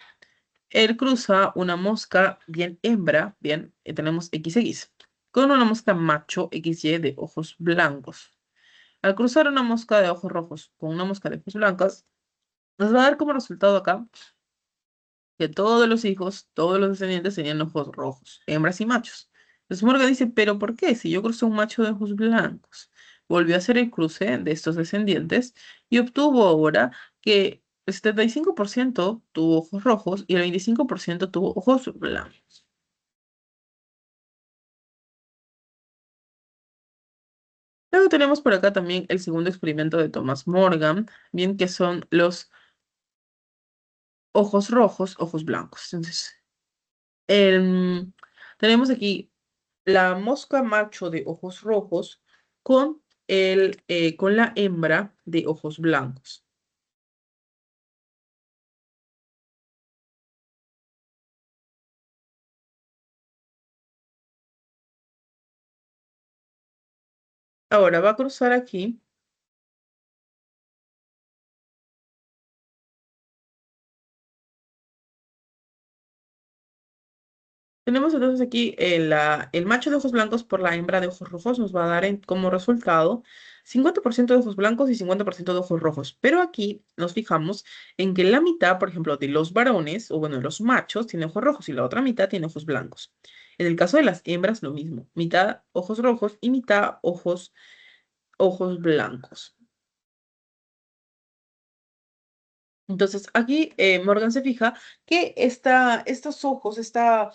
Él cruza una mosca bien hembra, bien, tenemos XX, con una mosca macho XY de ojos blancos. Al cruzar una mosca de ojos rojos con una mosca de ojos blancos, nos va a dar como resultado acá que todos los hijos, todos los descendientes tenían ojos rojos, hembras y machos. Entonces Morgan dice, ¿pero por qué? Si yo crucé un macho de ojos blancos. Volvió a hacer el cruce de estos descendientes y obtuvo ahora que el 75% tuvo ojos rojos y el 25% tuvo ojos blancos. Luego tenemos por acá también el segundo experimento de Thomas Morgan, bien que son los ojos rojos, ojos blancos. Entonces, em, tenemos aquí la mosca macho de ojos rojos con, con la hembra de ojos blancos. Ahora va a cruzar aquí. Tenemos entonces aquí el macho de ojos blancos por la hembra de ojos rojos nos va a dar como resultado 50% de ojos blancos y 50% de ojos rojos. Pero aquí nos fijamos en que la mitad, por ejemplo, de los varones, o bueno, de los machos, tiene ojos rojos y la otra mitad tiene ojos blancos. En el caso de las hembras, lo mismo. Mitad ojos rojos y mitad ojos blancos. Entonces, aquí Morgan se fija que estos ojos, esta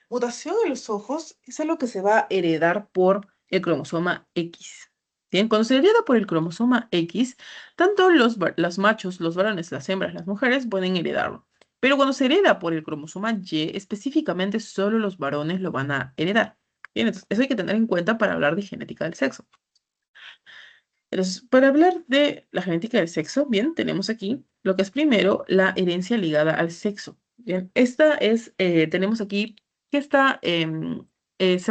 mutación en los ojos, es algo que se va a heredar por el cromosoma X. Bien, cuando se hereda por el cromosoma X, tanto los machos, los varones, las hembras, las mujeres pueden heredarlo. Pero cuando se hereda por el cromosoma Y, específicamente solo los varones lo van a heredar. Bien, entonces, eso hay que tener en cuenta para hablar de genética del sexo. Entonces, para hablar de la genética del sexo, bien, tenemos aquí lo que es primero la herencia ligada al sexo. Bien, esta es, tenemos aquí que se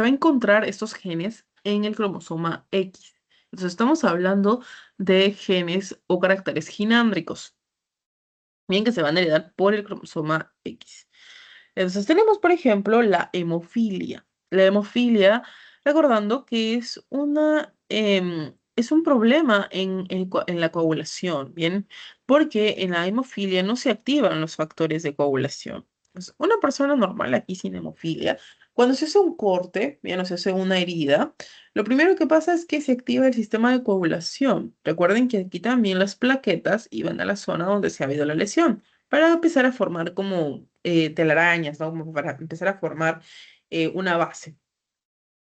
va a encontrar estos genes en el cromosoma X. Entonces, estamos hablando de genes o caracteres ginándricos, bien, que se van a heredar por el cromosoma X. Entonces tenemos, por ejemplo, la hemofilia. La hemofilia, recordando que es un problema en la coagulación, ¿bien? Porque en la hemofilia no se activan los factores de coagulación. Pues, una persona normal aquí sin hemofilia Cuando se hace un corte, bien, o se hace una herida, lo primero que pasa es que se activa el sistema de coagulación. Recuerden que aquí también las plaquetas iban a la zona donde se ha habido la lesión, para empezar a formar como telarañas, ¿no? Como para empezar a formar una base.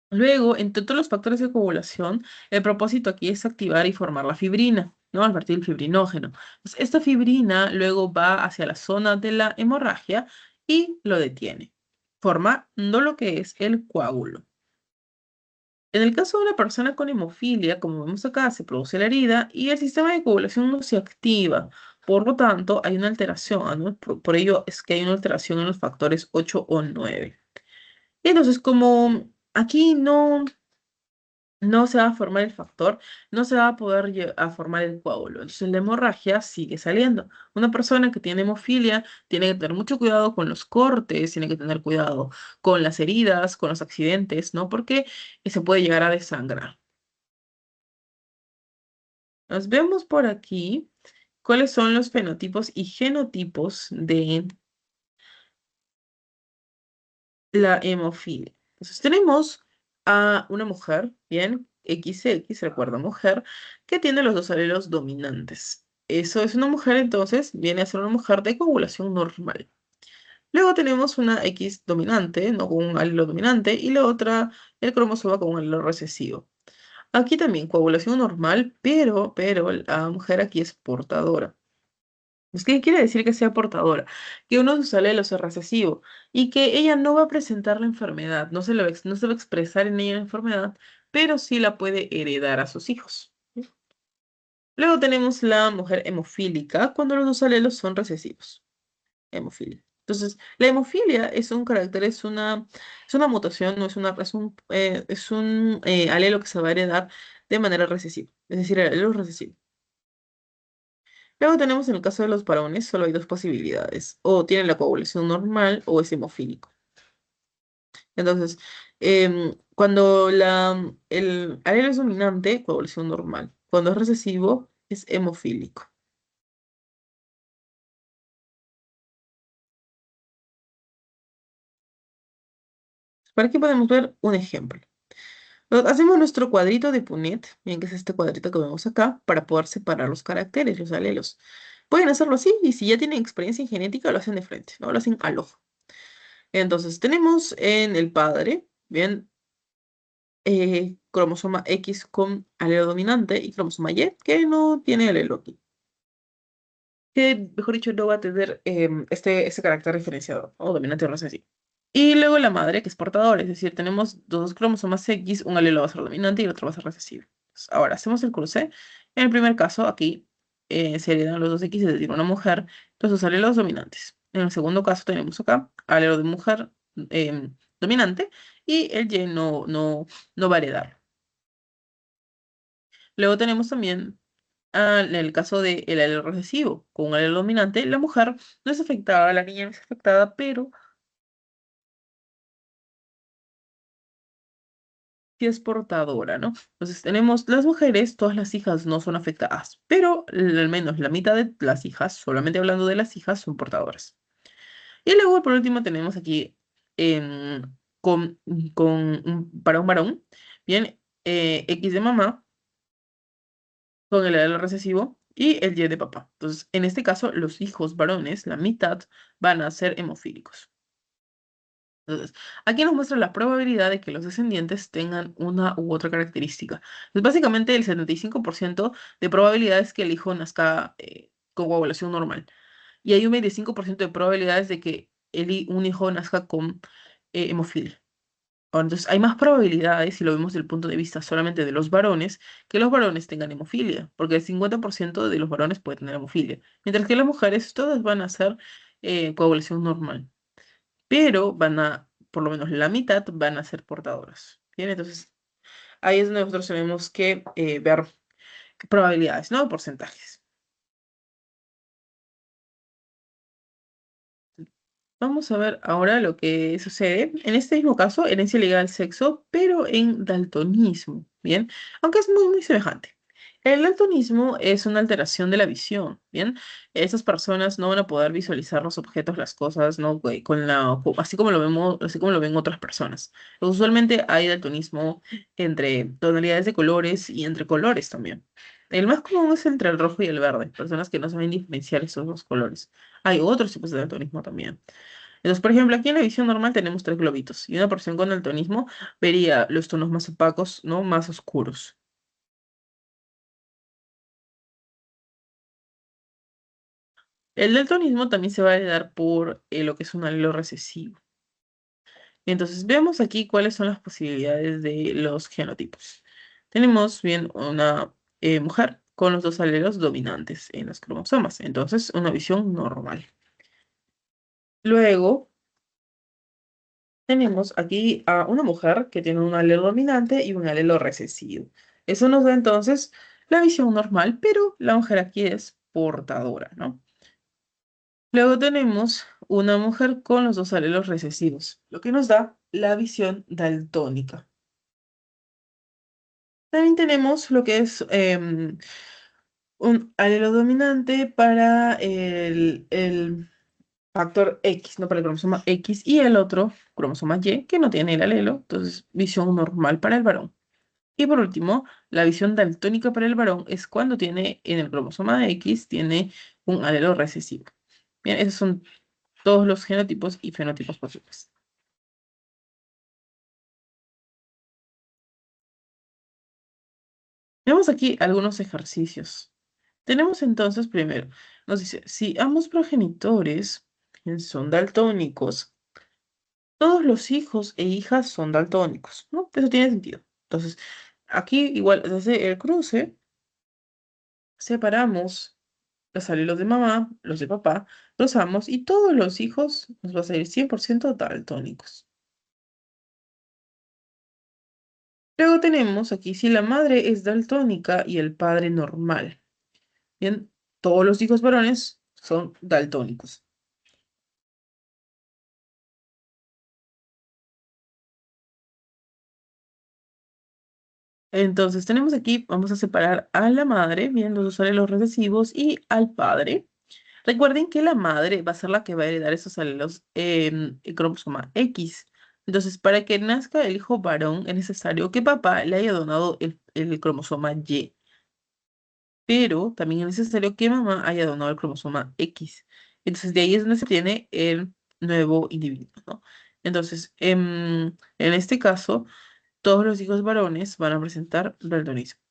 Luego, entre todos los factores de coagulación, el propósito aquí es activar y formar la fibrina, ¿no? Al partir del fibrinógeno. Entonces, esta fibrina luego va hacia la zona de la hemorragia y lo detiene, formando lo que es el coágulo. En el caso de una persona con hemofilia, como vemos acá, se produce la herida y el sistema de coagulación no se activa. Por lo tanto, hay una alteración, ¿no? Por ello es que hay una alteración en los factores 8 o 9. Y entonces, como aquí no se va a formar el factor, no se va a poder a formar el coágulo. Entonces la hemorragia sigue saliendo. Una persona que tiene hemofilia tiene que tener mucho cuidado con los cortes, tiene que tener cuidado con las heridas, con los accidentes, ¿no? Porque se puede llegar a desangrar. Nos vemos por aquí cuáles son los fenotipos y genotipos de la hemofilia. Entonces tenemos a una mujer, bien, XX, recuerda mujer, que tiene los dos alelos dominantes. Eso es una mujer, entonces viene a ser una mujer de coagulación normal. Luego tenemos una X dominante, no con un alelo dominante, y la otra, el cromosoma con un alelo recesivo. Aquí también coagulación normal, pero la mujer aquí es portadora. ¿Qué quiere decir que sea portadora? Que uno de sus alelos es recesivo y que ella no va a presentar la enfermedad, no se va a expresar en ella la enfermedad, pero sí la puede heredar a sus hijos. Luego tenemos la mujer hemofílica, cuando los dos alelos son recesivos. Hemofilia. Entonces, la hemofilia es un carácter, es una mutación, no es una, es un alelo que se va a heredar de manera recesiva, es decir, el alelo recesivo. Luego tenemos en el caso de los varones, solo hay dos posibilidades. O tienen la coagulación normal o es hemofílico. Entonces, cuando el alelo es dominante, coagulación normal. Cuando es recesivo, es hemofílico. Para aquí podemos ver un ejemplo. Hacemos nuestro cuadrito de Punnett, bien que es este cuadrito que vemos acá, para poder separar los caracteres, los alelos. Pueden hacerlo así y si ya tienen experiencia en genética, lo hacen de frente, ¿no? Lo hacen al ojo. Entonces, tenemos en el padre, bien, cromosoma X con alelo dominante y cromosoma Y que no tiene alelo aquí. Que, mejor dicho, no va a tener este carácter diferenciador o dominante o recesivo. Y luego la madre, que es portadora, es decir, tenemos dos cromosomas X, un alelo va a ser dominante y el otro va a ser recesivo. Entonces, ahora hacemos el cruce. En el primer caso, aquí se heredan los dos X, es decir, una mujer, entonces alelos dominantes. En el segundo caso tenemos acá alelo de mujer dominante y el Y no va a heredar. Luego tenemos también en el caso del alelo recesivo, con un alelo dominante, la mujer no es afectada, la niña no es afectada, pero sí es portadora, ¿no? Entonces tenemos las mujeres, todas las hijas no son afectadas, pero al menos la mitad de las hijas, solamente hablando de las hijas, son portadoras. Y luego, por último, tenemos aquí em, con, para un varón, bien, X de mamá, con el alelo recesivo y el Y de papá. Entonces, en este caso, los hijos varones, la mitad, van a ser hemofílicos. Entonces, aquí nos muestra la probabilidad de que los descendientes tengan una u otra característica. Es básicamente el 75% de probabilidades que el hijo nazca con coagulación normal. Y hay un 25% de probabilidades de que un hijo nazca con hemofilia. Ahora, entonces, hay más probabilidades, si lo vemos desde el punto de vista solamente de los varones, que los varones tengan hemofilia, porque el 50% de los varones puede tener hemofilia, mientras que las mujeres todas van a ser coagulación normal, pero por lo menos la mitad van a ser portadoras. Bien, entonces ahí es donde nosotros tenemos que ver probabilidades, ¿no? Porcentajes. Vamos a ver ahora lo que sucede. En este mismo caso, herencia ligada al sexo, pero en daltonismo, ¿bien? Aunque es muy, muy semejante. El daltonismo es una alteración de la visión, ¿bien? Esas personas no van a poder visualizar los objetos, las cosas, ¿no? Así como lo vemos, así como lo ven otras personas. Usualmente hay daltonismo entre tonalidades de colores y entre colores también. El más común es entre el rojo y el verde, personas que no saben diferenciar esos dos colores. Hay otros tipos de daltonismo también. Entonces, por ejemplo, aquí en la visión normal tenemos tres globitos y una persona con daltonismo vería los tonos más opacos, ¿no? Más oscuros. El daltonismo también se va a heredar por lo que es un alelo recesivo. Entonces, vemos aquí cuáles son las posibilidades de los genotipos. Tenemos bien una mujer con los dos alelos dominantes en los cromosomas, entonces una visión normal. Luego, tenemos aquí a una mujer que tiene un alelo dominante y un alelo recesivo. Eso nos da entonces la visión normal, pero la mujer aquí es portadora, ¿no? Luego tenemos una mujer con los dos alelos recesivos, lo que nos da la visión daltónica. También tenemos lo que es un alelo dominante para el factor X, no para el cromosoma X, y el otro cromosoma Y, que no tiene el alelo, entonces visión normal para el varón. Y por último, la visión daltónica para el varón es cuando tiene en el cromosoma X, tiene un alelo recesivo. Bien, esos son todos los genotipos y fenotipos posibles. Vemos aquí algunos ejercicios. Tenemos entonces primero, nos dice, si ambos progenitores son daltónicos, todos los hijos e hijas son daltónicos, ¿no? Eso tiene sentido. Entonces, aquí igual desde el cruce, separamos los alelos de mamá, los de papá, cruzamos y todos los hijos nos va a salir 100% daltónicos. Luego tenemos aquí si la madre es daltónica y el padre normal. Bien, todos los hijos varones son daltónicos. Entonces tenemos aquí, vamos a separar a la madre, bien, los dos alelos recesivos, y al padre. Recuerden que la madre va a ser la que va a heredar esos alelos el cromosoma X. Entonces, para que nazca el hijo varón, es necesario que papá le haya donado el cromosoma Y, pero también es necesario que mamá haya donado el cromosoma X. Entonces, de ahí es donde se tiene el nuevo individuo, ¿no? Entonces, en este caso, todos los hijos varones van a presentar daltonismo.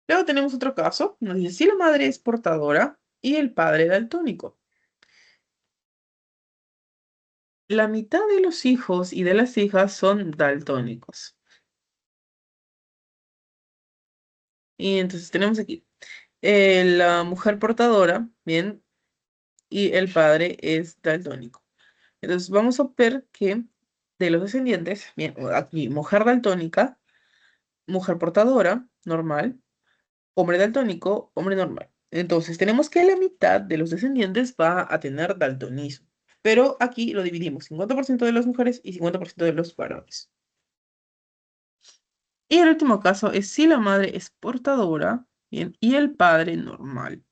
Luego tenemos otro caso, nos dice si la madre es portadora y el padre daltónico. La mitad de los hijos y de las hijas son daltónicos. Y entonces tenemos aquí la mujer portadora, bien, y el padre es daltónico. Entonces vamos a ver que de los descendientes, bien, aquí mujer daltónica, mujer portadora, normal, hombre daltónico, hombre normal. Entonces tenemos que la mitad de los descendientes va a tener daltonismo. Pero aquí lo dividimos, 50% de las mujeres y 50% de los varones. Y el último caso es si la madre es portadora, bien, y el padre normal.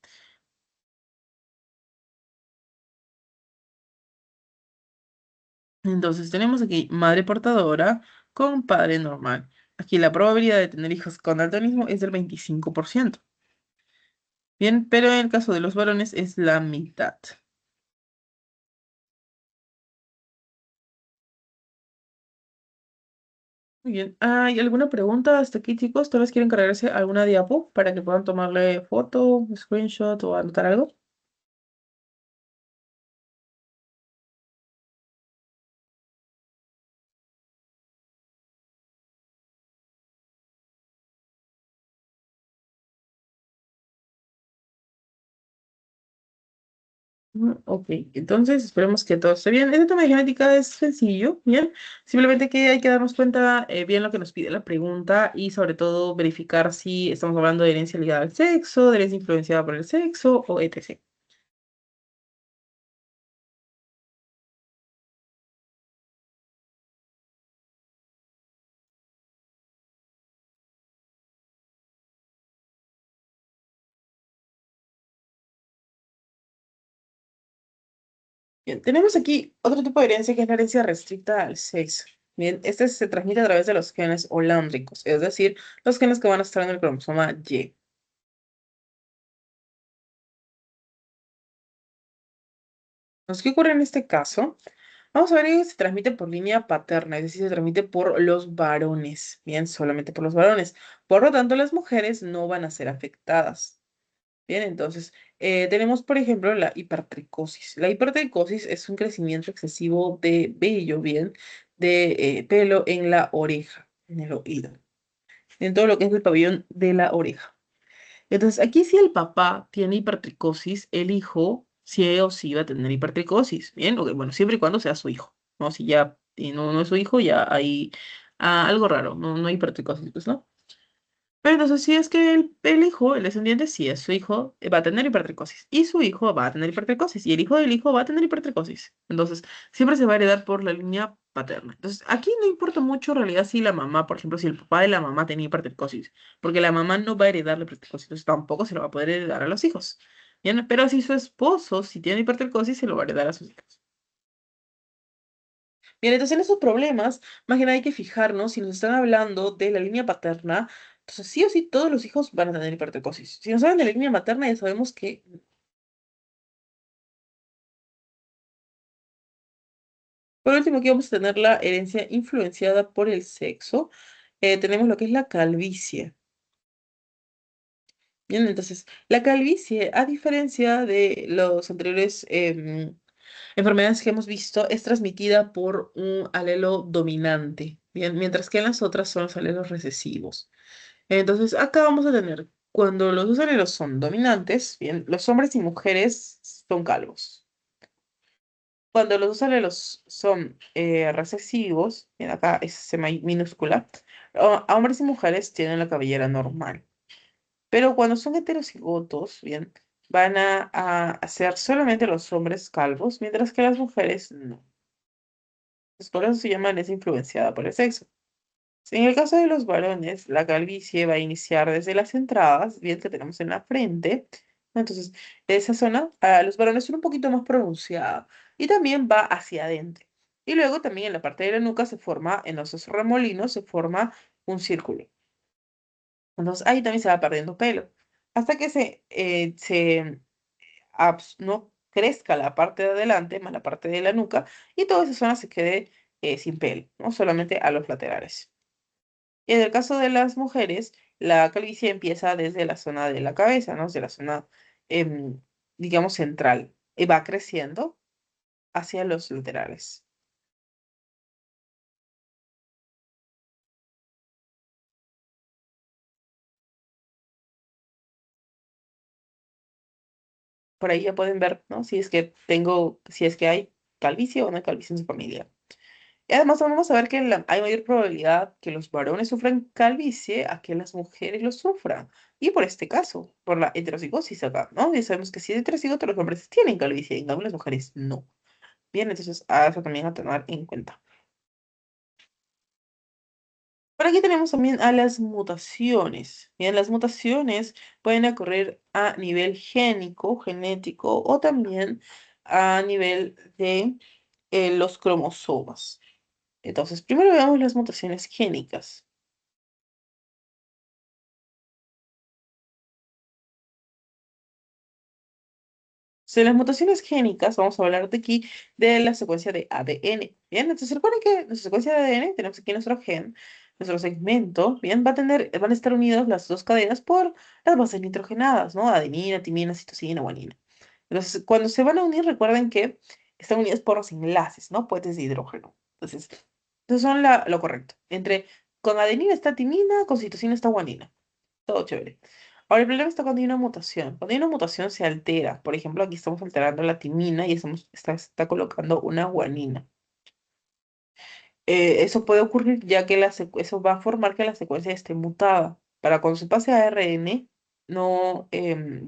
Entonces tenemos aquí madre portadora con padre normal. Aquí la probabilidad de tener hijos con daltonismo es del 25%. Bien, pero en el caso de los varones es la mitad. Muy bien. ¿Hay alguna pregunta hasta aquí, chicos? ¿Tal vez quieren cargarse alguna diapo para que puedan tomarle foto, screenshot o anotar algo? Ok, entonces esperemos que todo esté bien. Este tema de genética es sencillo, ¿bien? Simplemente que hay que darnos cuenta bien lo que nos pide la pregunta y sobre todo verificar si estamos hablando de herencia ligada al sexo, de herencia influenciada por el sexo o etc. Bien, tenemos aquí otro tipo de herencia que es la herencia restricta al sexo. Bien, este se transmite a través de los genes holándricos, es decir, los genes que van a estar en el cromosoma Y. Entonces, ¿qué ocurre en este caso? Vamos a ver que se transmite por línea paterna, es decir, se transmite por los varones. Bien, solamente por los varones. Por lo tanto, las mujeres no van a ser afectadas. Bien, entonces, tenemos, por ejemplo, la hipertricosis. La hipertricosis es un crecimiento excesivo de vello, bien, de pelo en la oreja, en el oído, en todo lo que es el pabellón de la oreja. Entonces, aquí si el papá tiene hipertricosis, el hijo sí o sí va a tener hipertricosis, bien, ok, bueno, siempre y cuando sea su hijo, ¿no? Si ya no es su hijo, ya hay algo raro, no hay hipertricosis, pues, ¿no? Pero entonces, si es que el hijo, el descendiente, si es su hijo, va a tener hipertricosis. Y su hijo va a tener hipertricosis. Y el hijo del hijo va a tener hipertricosis. Entonces, siempre se va a heredar por la línea paterna. Entonces, aquí no importa mucho en realidad si la mamá, por ejemplo, si el papá de la mamá tenía hipertricosis. Porque la mamá no va a heredar la hipertricosis. Entonces, tampoco se lo va a poder heredar a los hijos. ¿Bien? Pero si su esposo, si tiene hipertricosis, se lo va a heredar a sus hijos. Bien, entonces en esos problemas, más que nada hay que fijarnos si nos están hablando de la línea paterna, entonces sí o sí todos los hijos van a tener hipertricosis. Si nos hablan de la línea materna, ya sabemos que, por último, aquí vamos a tener la herencia influenciada por el sexo. Tenemos lo que es la calvicie. Bien, entonces, la calvicie, a diferencia de los anteriores enfermedades que hemos visto, es transmitida por un alelo dominante, bien, mientras que en las otras son los alelos recesivos. Entonces, acá vamos a tener, cuando los dos alelos son dominantes, bien, los hombres y mujeres son calvos. Cuando los dos alelos son recesivos, bien, acá es minúscula, a hombres y mujeres tienen la cabellera normal. Pero cuando son heterocigotos, bien, van a ser solamente los hombres calvos, mientras que las mujeres no. Pues por eso se llama es influenciada por el sexo. En el caso de los varones, la calvicie va a iniciar desde las entradas, bien que tenemos en la frente. Entonces, esa zona, a los varones son un poquito más pronunciada y también va hacia adentro. Y luego también en la parte de la nuca se forma, en los remolinos, se forma un círculo. Entonces, ahí también se va perdiendo pelo. Hasta que no crezca la parte de adelante más la parte de la nuca y toda esa zona se quede sin pelo, ¿no? Solamente a los laterales. Y en el caso de las mujeres, la calvicie empieza desde la zona de la cabeza, ¿no? Desde la zona, em, digamos, central. Y va creciendo hacia los laterales. Por ahí ya pueden ver, ¿no? Si es que hay calvicie o no hay calvicie en su familia. Y además vamos a ver que hay mayor probabilidad que los varones sufran calvicie a que las mujeres lo sufran. Y por este caso, por la heterocigosis acá, ¿no? Ya sabemos que si es heterocigoto, los hombres tienen calvicie, en cambio las mujeres no. Bien, entonces a eso también a tener en cuenta. Por aquí tenemos también a las mutaciones. Bien, las mutaciones pueden ocurrir a nivel génico, genético, o también a nivel de los cromosomas. Entonces, primero veamos las mutaciones génicas. Si las mutaciones génicas, vamos a hablar de aquí de la secuencia de ADN. Bien, entonces recuerden que en nuestra secuencia de ADN tenemos aquí nuestro gen, nuestro segmento, bien, van a estar unidos las dos cadenas por las bases nitrogenadas, ¿no? Adenina, timina, citosina, guanina. Entonces, cuando se van a unir, recuerden que están unidas por los enlaces, ¿no? Puentes de hidrógeno. Entonces son lo correcto. Con adenina está timina, con citosina está guanina. Todo chévere. Ahora, el problema está cuando hay una mutación. Cuando hay una mutación se altera. Por ejemplo, aquí estamos alterando la timina y está colocando una guanina. Eso puede ocurrir ya que eso va a formar que la secuencia esté mutada. Para cuando se pase a ARN, no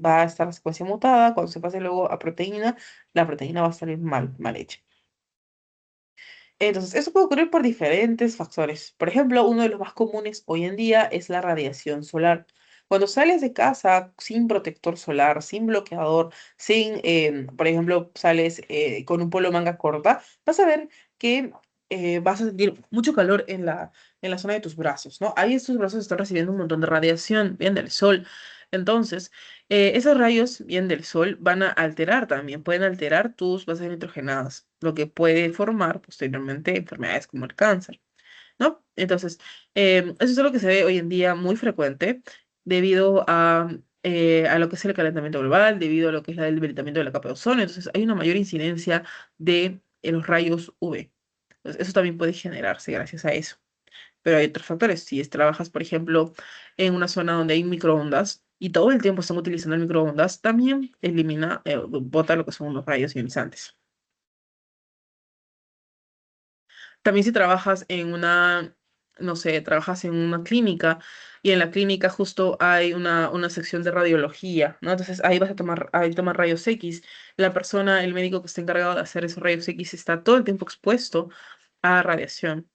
va a estar la secuencia mutada. Cuando se pase luego a proteína, la proteína va a salir mal hecha. Entonces, eso puede ocurrir por diferentes factores. Por ejemplo, uno de los más comunes hoy en día es la radiación solar. Cuando sales de casa sin protector solar, sin bloqueador, sin, por ejemplo, sales con un polo manga corta, vas a ver que vas a sentir mucho calor en la zona de tus brazos, ¿no? Ahí estos brazos están recibiendo un montón de radiación, bien del sol. Entonces, esos rayos, bien del sol, van a alterar también, pueden alterar tus bases nitrogenadas, lo que puede formar posteriormente enfermedades como el cáncer. ¿No? Entonces, eso es algo que se ve hoy en día muy frecuente debido a lo que es el calentamiento global, debido a lo que es el debilitamiento de la capa de ozono. Entonces, hay una mayor incidencia de los rayos UV. Entonces, eso también puede generarse gracias a eso. Pero hay otros factores. Si trabajas, por ejemplo, en una zona donde hay microondas y todo el tiempo están utilizando el microondas, también elimina, bota lo que son los rayos ionizantes. También si trabajas en una, no sé, trabajas en una clínica y en la clínica justo hay una sección de radiología, ¿no? Entonces ahí tomar rayos X. La persona, el médico que está encargado de hacer esos rayos X está todo el tiempo expuesto a radiación.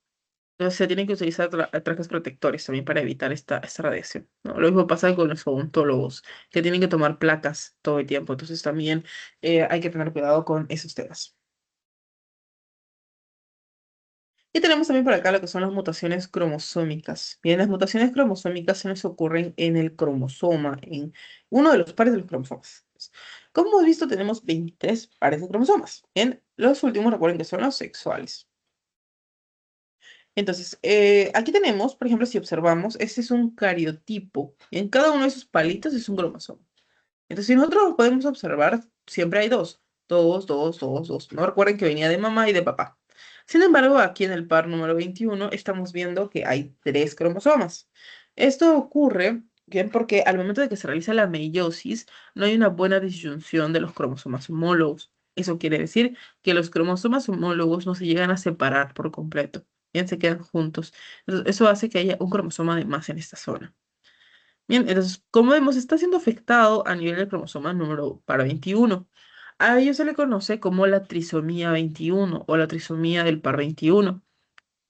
Entonces se tienen que utilizar trajes protectores también para evitar esta radiación, ¿no? Lo mismo pasa con los odontólogos, que tienen que tomar placas todo el tiempo. Entonces también hay que tener cuidado con esos temas. Y tenemos también por acá lo que son las mutaciones cromosómicas. Bien, las mutaciones cromosómicas se nos ocurren en el cromosoma, en uno de los pares de los cromosomas. Como hemos visto, tenemos 23 pares de cromosomas. Bien, los últimos recuerden que son los sexuales. Entonces, aquí tenemos, por ejemplo, si observamos, este es un cariotipo. En cada uno de esos palitos es un cromosoma. Entonces, si nosotros lo podemos observar, siempre hay dos. Dos, dos, dos, dos. No recuerden que venía de mamá y de papá. Sin embargo, aquí en el par número 21 estamos viendo que hay tres cromosomas. Esto ocurre bien porque al momento de que se realiza la meiosis, no hay una buena disyunción de los cromosomas homólogos. Eso quiere decir que los cromosomas homólogos no se llegan a separar por completo. Bien, se quedan juntos. Entonces, eso hace que haya un cromosoma de más en esta zona. Bien, entonces, como vemos, está siendo afectado a nivel del cromosoma número para 21. A ello se le conoce como la trisomía 21 o la trisomía del par 21,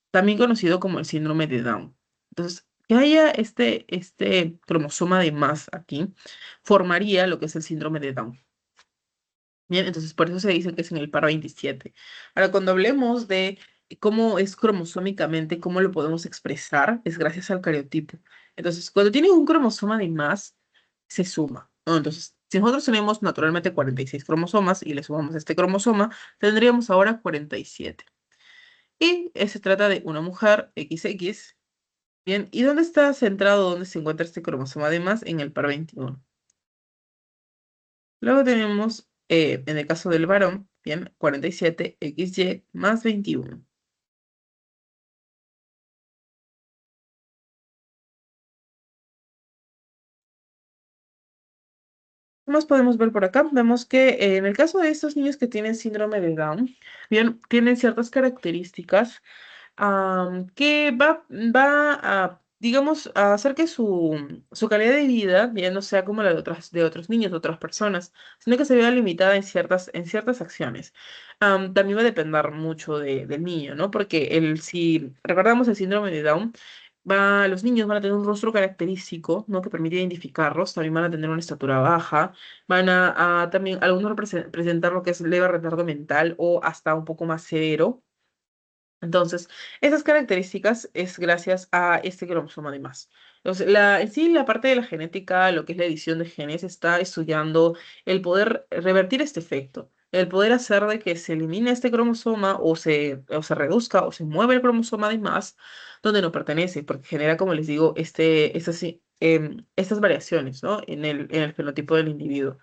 también conocido como el síndrome de Down. Entonces, que haya este cromosoma de más aquí, formaría lo que es el síndrome de Down. Bien, entonces por eso se dice que es en el par 27. Ahora, cuando hablemos de cómo es cromosómicamente, cómo lo podemos expresar, es gracias al cariotipo. Entonces, cuando tiene un cromosoma de más, se suma, ¿no? Entonces, si nosotros tenemos naturalmente 46 cromosomas y le sumamos este cromosoma, tendríamos ahora 47. Y se trata de una mujer XX. Bien, ¿y dónde está centrado, dónde se encuentra este cromosoma de más? En el par 21. Luego tenemos, en el caso del varón, bien, 47 XY más 21. ¿Qué más podemos ver por acá? Vemos que en el caso de estos niños que tienen síndrome de Down, bien, tienen ciertas características que va a, digamos, a hacer que su calidad de vida bien no sea como la de otros niños, de otras personas, sino que se vea limitada en ciertas acciones. También va a depender mucho del niño, ¿no? Porque si recordamos el síndrome de Down, los niños van a tener un rostro característico, ¿no? Que permite identificarlos, también van a tener una estatura baja, van a también algunos presentar lo que es leve retardo mental o hasta un poco más severo. Entonces, esas características es gracias a este cromosoma de más. Entonces, en sí, la parte de la genética, lo que es la edición de genes, está estudiando el poder revertir este efecto, el poder hacer de que se elimine este cromosoma o se reduzca o se mueva el cromosoma de más donde no pertenece, porque genera, como les digo, estas variaciones, ¿no? en el fenotipo del individuo.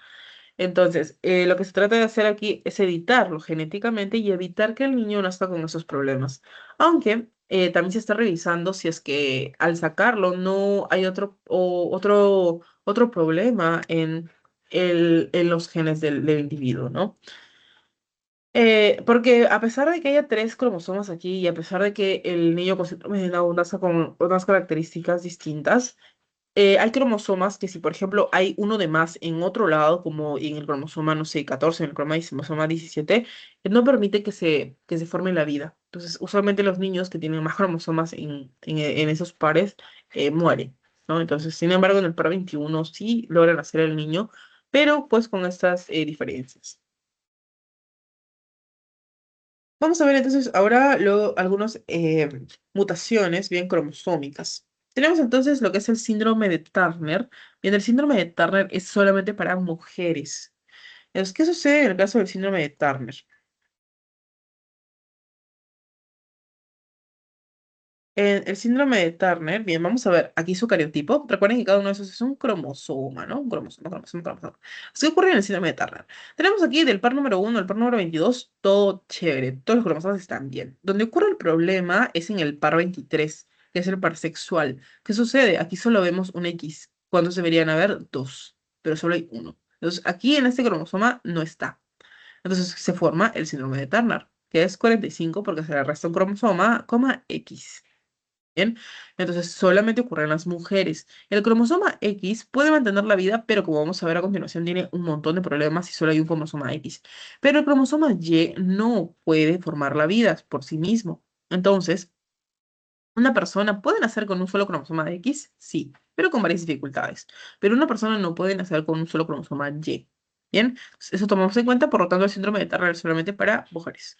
Entonces, lo que se trata de hacer aquí es editarlo genéticamente y evitar que el niño nazca con esos problemas. Aunque también se está revisando si es que al sacarlo no hay otro problema en los genes del individuo, ¿no? Porque a pesar de que haya tres cromosomas aquí y a pesar de que el niño con síndrome de Down nazca con unas características distintas, hay cromosomas que si, por ejemplo, hay uno de más en otro lado, como en el cromosoma, no sé, 14, en el cromosoma 17, no permite que se forme la vida. Entonces, usualmente los niños que tienen más cromosomas en esos pares mueren. ¿no? Entonces, sin embargo, en el par 21 sí logra nacer el niño, pero pues con estas diferencias. Vamos a ver entonces ahora algunas mutaciones bien cromosómicas. Tenemos entonces lo que es el síndrome de Turner. Bien, el síndrome de Turner es solamente para mujeres. Entonces, ¿qué sucede en el caso del síndrome de Turner? El síndrome de Turner, bien, vamos a ver aquí su cariotipo. Recuerden que cada uno de esos es un cromosoma, ¿no? Un cromosoma, cromosoma, cromosoma. Así ocurre en el síndrome de Turner. Tenemos aquí del par número 1 al par número 22 todo chévere, todos los cromosomas están bien. Donde ocurre el problema es en el par 23, que es el par sexual. ¿Qué sucede? Aquí solo vemos un X, cuando se deberían haber dos, pero solo hay uno. Entonces, aquí en este cromosoma no está. Entonces se forma el síndrome de Turner, que es 45 porque se le resta un cromosoma, coma X. Bien, entonces solamente ocurre en las mujeres. El cromosoma X puede mantener la vida, pero como vamos a ver a continuación, tiene un montón de problemas si solo hay un cromosoma X. Pero el cromosoma Y no puede formar la vida por sí mismo. Entonces, ¿una persona puede nacer con un solo cromosoma X? Sí, pero con varias dificultades. Pero una persona no puede nacer con un solo cromosoma Y. Bien, eso tomamos en cuenta, por lo tanto, el síndrome de Turner es solamente para mujeres.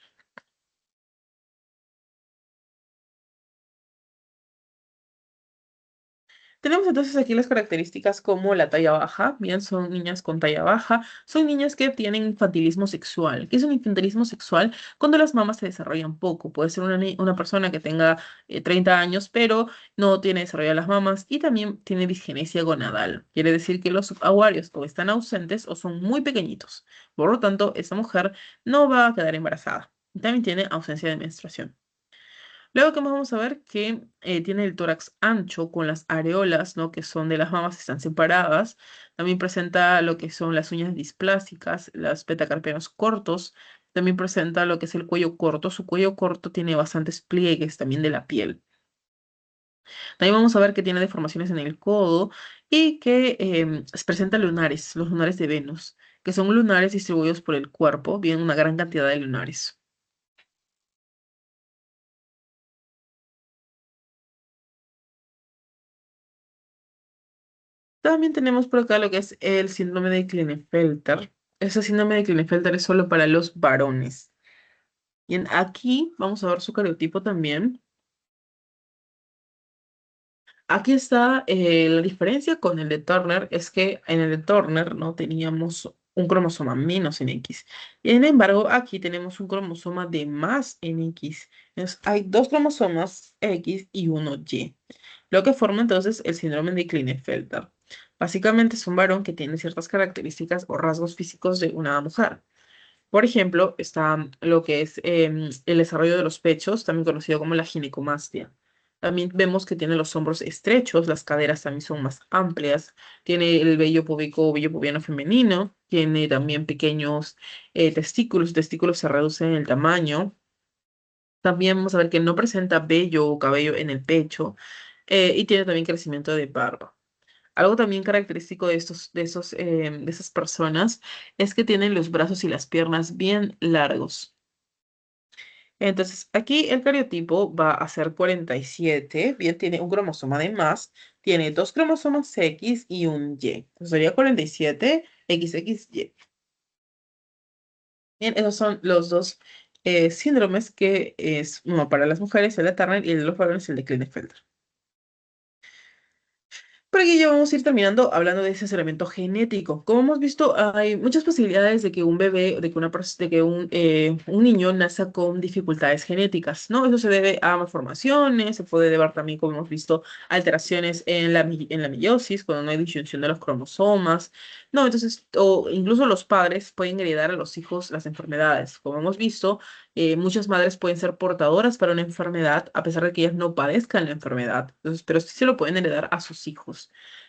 Tenemos entonces aquí las características como la talla baja, bien, son niñas con talla baja, son niñas que tienen infantilismo sexual. ¿Qué es un infantilismo sexual? Cuando las mamas se desarrollan poco. Puede ser una persona que tenga 30 años, pero no tiene desarrolladas las mamas y también tiene disgenesia gonadal. Quiere decir que los ovarios o están ausentes o son muy pequeñitos. Por lo tanto, esta mujer no va a quedar embarazada. También tiene ausencia de menstruación. Luego que más vamos a ver que tiene el tórax ancho con las areolas, ¿no? Que son de las mamas, están separadas. También presenta lo que son las uñas displásicas, las petacarpianos cortos. También presenta lo que es el cuello corto. Su cuello corto tiene bastantes pliegues también de la piel. También vamos a ver que tiene deformaciones en el codo y que presenta lunares, los lunares de Venus, que son lunares distribuidos por el cuerpo, bien una gran cantidad de lunares. También tenemos por acá lo que es el síndrome de Klinefelter. Ese síndrome de Klinefelter es solo para los varones. Bien, aquí vamos a ver su cariotipo también. Aquí está la diferencia con el de Turner, es que en el de Turner no teníamos un cromosoma menos en X. Sin embargo, aquí tenemos un cromosoma de más en X. Entonces, hay dos cromosomas X y uno Y, lo que forma entonces el síndrome de Klinefelter. Básicamente es un varón que tiene ciertas características o rasgos físicos de una mujer. Por ejemplo, está lo que es el desarrollo de los pechos, también conocido como la ginecomastia. También vemos que tiene los hombros estrechos, las caderas también son más amplias, tiene el vello púbico o vello pubiano femenino, tiene también pequeños testículos, los testículos se reducen en el tamaño. También vamos a ver que no presenta vello o cabello en el pecho y tiene también crecimiento de barba. Algo también característico de esas personas es que tienen los brazos y las piernas bien largos. Entonces, aquí el cariotipo va a ser 47, bien, tiene un cromosoma de más, tiene dos cromosomas X y un Y. Entonces sería 47 XXY. Bien, esos son los dos síndromes que es uno para las mujeres, el de Turner, y el de los varones, el de Klinefelter. Por aquí ya vamos a ir terminando hablando de ese elemento genético. Como hemos visto, hay muchas posibilidades de que un bebé, de que, de que un niño nazca con dificultades genéticas, ¿no? Eso se debe a malformaciones, se puede deber también, como hemos visto, a alteraciones en la meiosis, cuando no hay disyunción de los cromosomas, ¿no? Entonces, o incluso los padres pueden heredar a los hijos las enfermedades. Como hemos visto, muchas madres pueden ser portadoras para una enfermedad a pesar de que ellas no padezcan la enfermedad, entonces, pero sí se lo pueden heredar a sus hijos.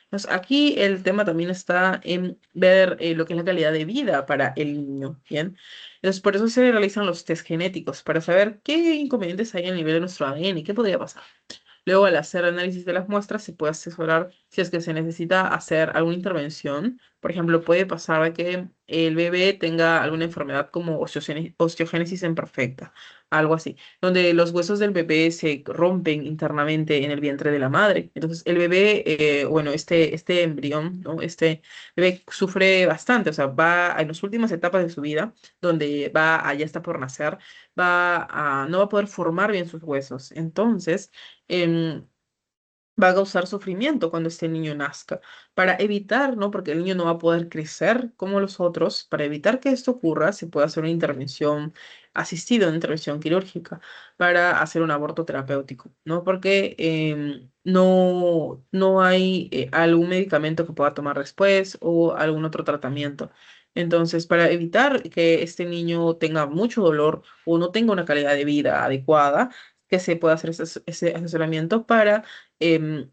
Entonces, aquí el tema también está en ver lo que es la calidad de vida para el niño, ¿bien? Entonces, por eso se realizan los test genéticos, para saber qué inconvenientes hay a nivel de nuestro ADN y qué podría pasar. Luego, al hacer análisis de las muestras, se puede asesorar si es que se necesita hacer alguna intervención Por ejemplo, puede pasar de que el bebé tenga alguna enfermedad como osteogénesis imperfecta, algo así, donde los huesos del bebé se rompen internamente en el vientre de la madre. Entonces, el bebé, bueno, este embrión, ¿no? Este bebé sufre bastante, o sea, va en las últimas etapas de su vida, donde ya está por nacer, no va a poder formar bien sus huesos. Entonces, em, va a causar sufrimiento cuando este niño nazca. Para evitar, ¿no? Porque el niño no va a poder crecer como los otros, para evitar que esto ocurra, se puede hacer una intervención asistida, una intervención quirúrgica, para hacer un aborto terapéutico, ¿no? Porque no hay algún medicamento que pueda tomar después o algún otro tratamiento. Entonces, para evitar que este niño tenga mucho dolor o no tenga una calidad de vida adecuada, que se pueda hacer ese asesoramiento para em,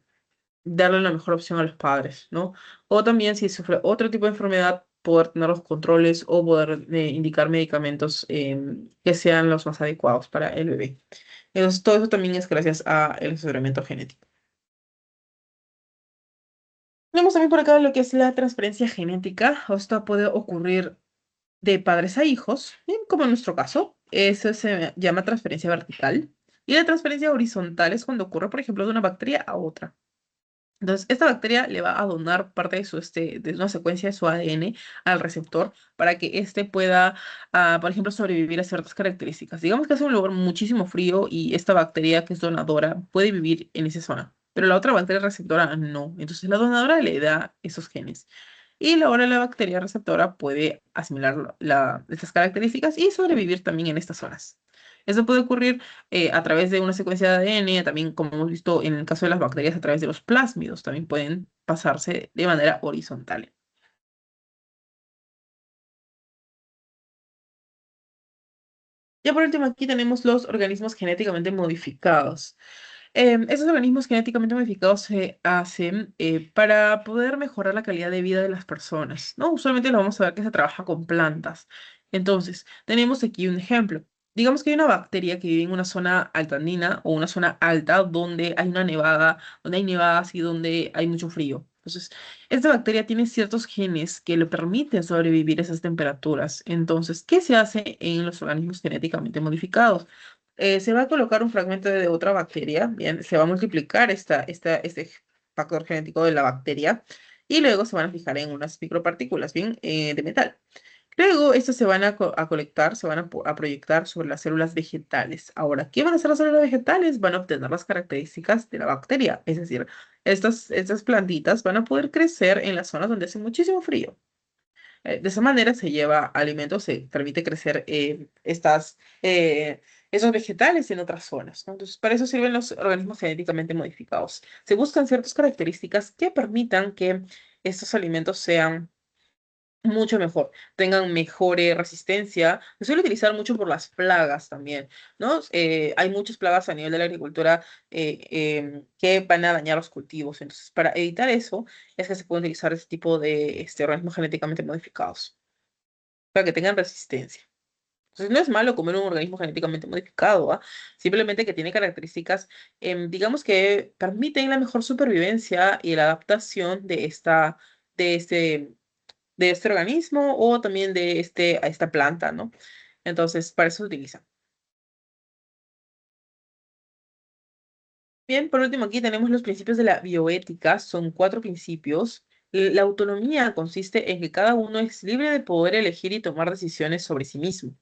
darle la mejor opción a los padres, ¿no? O también si sufre otro tipo de enfermedad, poder tener los controles o poder indicar medicamentos que sean los más adecuados para el bebé. Entonces, todo eso también es gracias al asesoramiento genético. Tenemos también por acá lo que es la transferencia genética. Esto puede ocurrir de padres a hijos, bien, como en nuestro caso. Eso se llama transferencia vertical. Y la transferencia horizontal es cuando ocurre, por ejemplo, de una bacteria a otra. Entonces, esta bacteria le va a donar parte de una secuencia de su ADN al receptor para que éste pueda, por ejemplo, sobrevivir a ciertas características. Digamos que hace un lugar muchísimo frío y esta bacteria que es donadora puede vivir en esa zona, pero la otra bacteria receptora no. Entonces, la donadora le da esos genes. Y ahora la bacteria receptora puede asimilar estas características y sobrevivir también en estas zonas. Eso puede ocurrir a través de una secuencia de ADN, también como hemos visto en el caso de las bacterias, a través de los plásmidos, también pueden pasarse de manera horizontal. Ya por último, aquí tenemos los organismos genéticamente modificados. Esos organismos genéticamente modificados se hacen para poder mejorar la calidad de vida de las personas, ¿no? Usualmente lo vamos a ver que se trabaja con plantas. Entonces, tenemos aquí un ejemplo. Digamos que hay una bacteria que vive en una zona altandina o una zona alta donde hay una nevada, donde hay nevadas y donde hay mucho frío. Entonces, esta bacteria tiene ciertos genes que le permiten sobrevivir a esas temperaturas. Entonces, ¿qué se hace en los organismos genéticamente modificados? Se va a colocar un fragmento de otra bacteria, bien, se va a multiplicar este factor genético de la bacteria y luego se van a fijar en unas micropartículas, bien, de metal. Luego, estos se van a colectar, se van a proyectar sobre las células vegetales. Ahora, ¿qué van a hacer las células vegetales? Van a obtener las características de la bacteria, es decir, estas plantitas van a poder crecer en las zonas donde hace muchísimo frío. De esa manera se lleva alimentos, se permite crecer esos vegetales en otras zonas, ¿no? Entonces, para eso sirven los organismos genéticamente modificados. Se buscan ciertas características que permitan que estos alimentos sean mucho mejor, tengan mejor resistencia. Se suele utilizar mucho por las plagas también, ¿no? Hay muchas plagas a nivel de la agricultura que van a dañar los cultivos. Entonces, para evitar eso, es que se puede utilizar este tipo de organismos genéticamente modificados, para que tengan resistencia. Entonces, no es malo comer un organismo genéticamente modificado, ¿ah? Simplemente que tiene características, digamos, que permiten la mejor supervivencia y la adaptación de este de este organismo o también a esta planta, ¿no? Entonces, para eso se utiliza. Bien, por último, aquí tenemos los principios de la bioética. Son cuatro principios. La autonomía consiste en que cada uno es libre de poder elegir y tomar decisiones sobre sí mismo.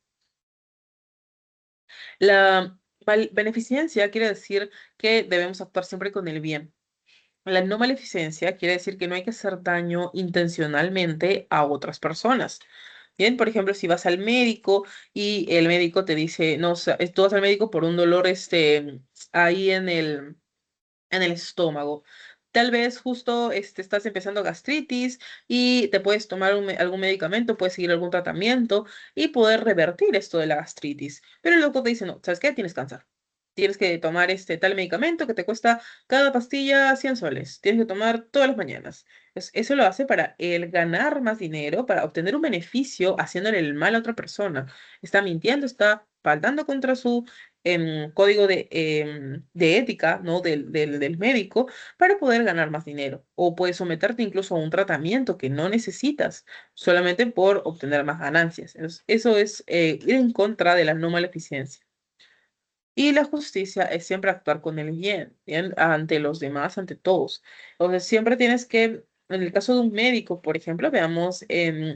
La beneficencia quiere decir que debemos actuar siempre con el bien. La no maleficencia quiere decir que no hay que hacer daño intencionalmente a otras personas. Bien, por ejemplo, si vas al médico y el médico te dice, no, o sea, tú vas al médico por un dolor ahí en el estómago. Tal vez justo estás empezando gastritis y te puedes tomar algún medicamento, puedes seguir algún tratamiento y poder revertir esto de la gastritis. Pero el doctor te dice, no, ¿sabes qué? Tienes cáncer. Tienes que tomar tal medicamento que te cuesta cada pastilla 100 soles. Tienes que tomar todas las mañanas. Eso lo hace para el ganar más dinero, para obtener un beneficio haciéndole el mal a otra persona. Está mintiendo, está faltando contra su código de ética, ¿no? Del médico para poder ganar más dinero. O puedes someterte incluso a un tratamiento que no necesitas solamente por obtener más ganancias. Entonces, eso es ir en contra de la no maleficencia. Y la justicia es siempre actuar con el bien, bien, ante los demás, ante todos. Entonces, siempre tienes que, en el caso de un médico, por ejemplo, veamos,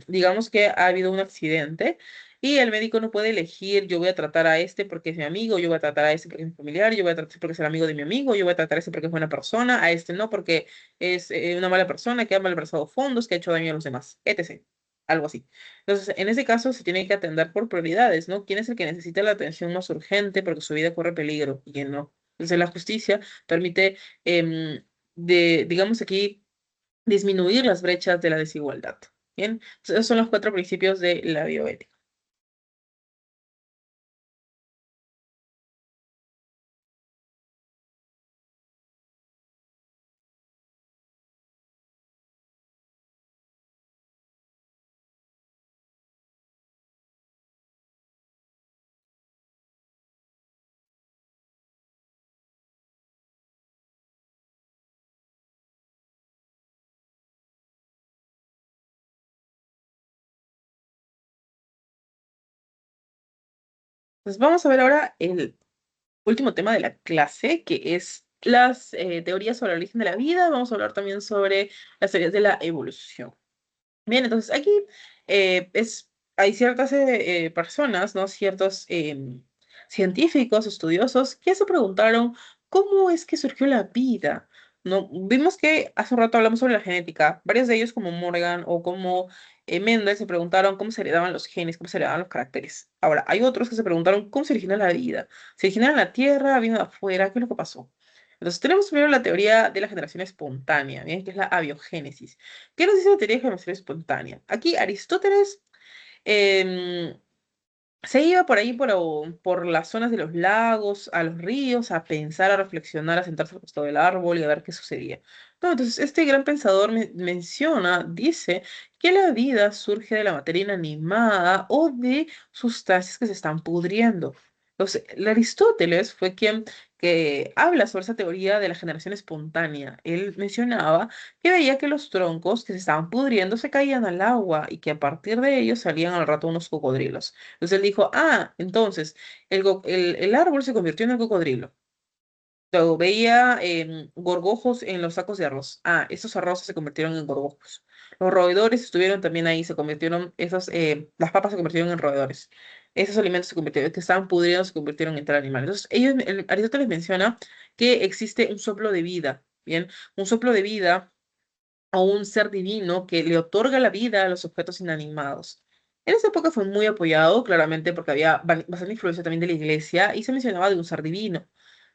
digamos que ha habido un accidente y el médico no puede elegir, yo voy a tratar a este porque es mi amigo, yo voy a tratar a este porque es mi familiar, yo voy a tratar porque es el amigo de mi amigo, yo voy a tratar a este porque es buena persona, a este no porque es una mala persona que ha malversado fondos, que ha hecho daño a los demás, etc. Algo así. Entonces, en ese caso se tiene que atender por prioridades, ¿no? ¿Quién es el que necesita la atención más urgente porque su vida corre peligro y quién no? Entonces, la justicia permite, digamos aquí, disminuir las brechas de la desigualdad. Bien, entonces, esos son los cuatro principios de la bioética. Entonces, vamos a ver ahora el último tema de la clase, que es las teorías sobre el origen de la vida. Vamos a hablar también sobre las teorías de la evolución. Bien, entonces aquí hay ciertas personas, ¿no? Ciertos científicos, estudiosos, que se preguntaron cómo es que surgió la vida, ¿no? Vimos que hace un rato hablamos sobre la genética. Varios de ellos, como Morgan o como Mendel, se preguntaron cómo se heredaban los genes, cómo se heredaban los caracteres. Ahora, hay otros que se preguntaron cómo se origina la vida. ¿Se origina en la Tierra? ¿Vino de afuera? ¿Qué es lo que pasó? Entonces, tenemos primero la teoría de la generación espontánea, ¿bien? Que es la abiogénesis. ¿Qué nos dice la teoría de generación espontánea? Aquí Aristóteles em, se iba por ahí por las zonas de los lagos, a los ríos, a pensar, a reflexionar, a sentarse al costado del árbol y a ver qué sucedía. No, entonces, este gran pensador menciona, dice que la vida surge de la materia inanimada o de sustancias que se están pudriendo. Entonces, el Aristóteles fue quien que habla sobre esa teoría de la generación espontánea. Él mencionaba que veía que los troncos que se estaban pudriendo se caían al agua y que a partir de ellos salían al rato unos cocodrilos. Entonces él dijo, ah, entonces el árbol se convirtió en el cocodrilo. Luego veía gorgojos en los sacos de arroz. Ah, esos arroces se convirtieron en gorgojos. Los roedores estuvieron también ahí, se convirtieron, las papas se convirtieron en roedores. Esos alimentos se convirtieron, que estaban pudridos, se convirtieron en tal animal. Entonces, Aristóteles menciona que existe un soplo de vida, ¿bien? Un soplo de vida a un ser divino que le otorga la vida a los objetos inanimados. En esa época fue muy apoyado, claramente, porque había bastante influencia también de la iglesia y se mencionaba de un ser divino.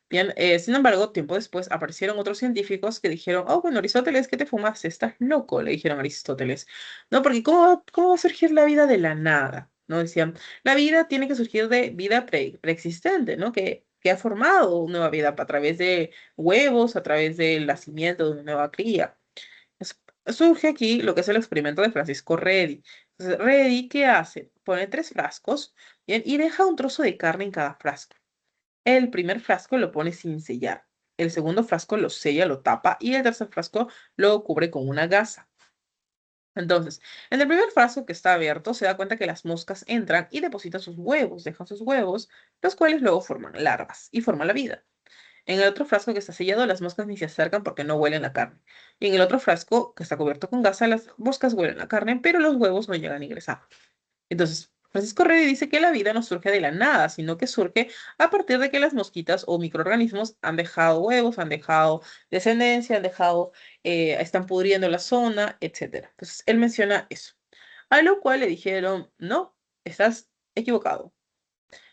Bien, sin embargo, tiempo después aparecieron otros científicos que dijeron, oh, bueno, Aristóteles, ¿qué te fumaste? Estás loco, le dijeron a Aristóteles. No, porque ¿cómo va a surgir la vida de la nada? ¿No? Decían, la vida tiene que surgir de vida preexistente, ¿no? Que ha formado una nueva vida a través de huevos, a través del nacimiento de una nueva cría. Es- Surge aquí lo que es el experimento de Francisco Redi. Entonces, Redi, ¿qué hace? Pone tres frascos, bien, y deja un trozo de carne en cada frasco. El primer frasco lo pone sin sellar. El segundo frasco lo sella, lo tapa y el tercer frasco lo cubre con una gasa. Entonces, en el primer frasco que está abierto, se da cuenta que las moscas entran y depositan sus huevos, dejan sus huevos, los cuales luego forman larvas y forman la vida. En el otro frasco que está sellado, las moscas ni se acercan porque no huelen la carne. Y en el otro frasco que está cubierto con gasa, las moscas huelen la carne, pero los huevos no llegan a ingresar. Entonces, Francisco Redi dice que la vida no surge de la nada, sino que surge a partir de que las mosquitas o microorganismos han dejado huevos, han dejado descendencia, están pudriendo la zona, etcétera. Entonces, él menciona eso. A lo cual le dijeron, no, estás equivocado.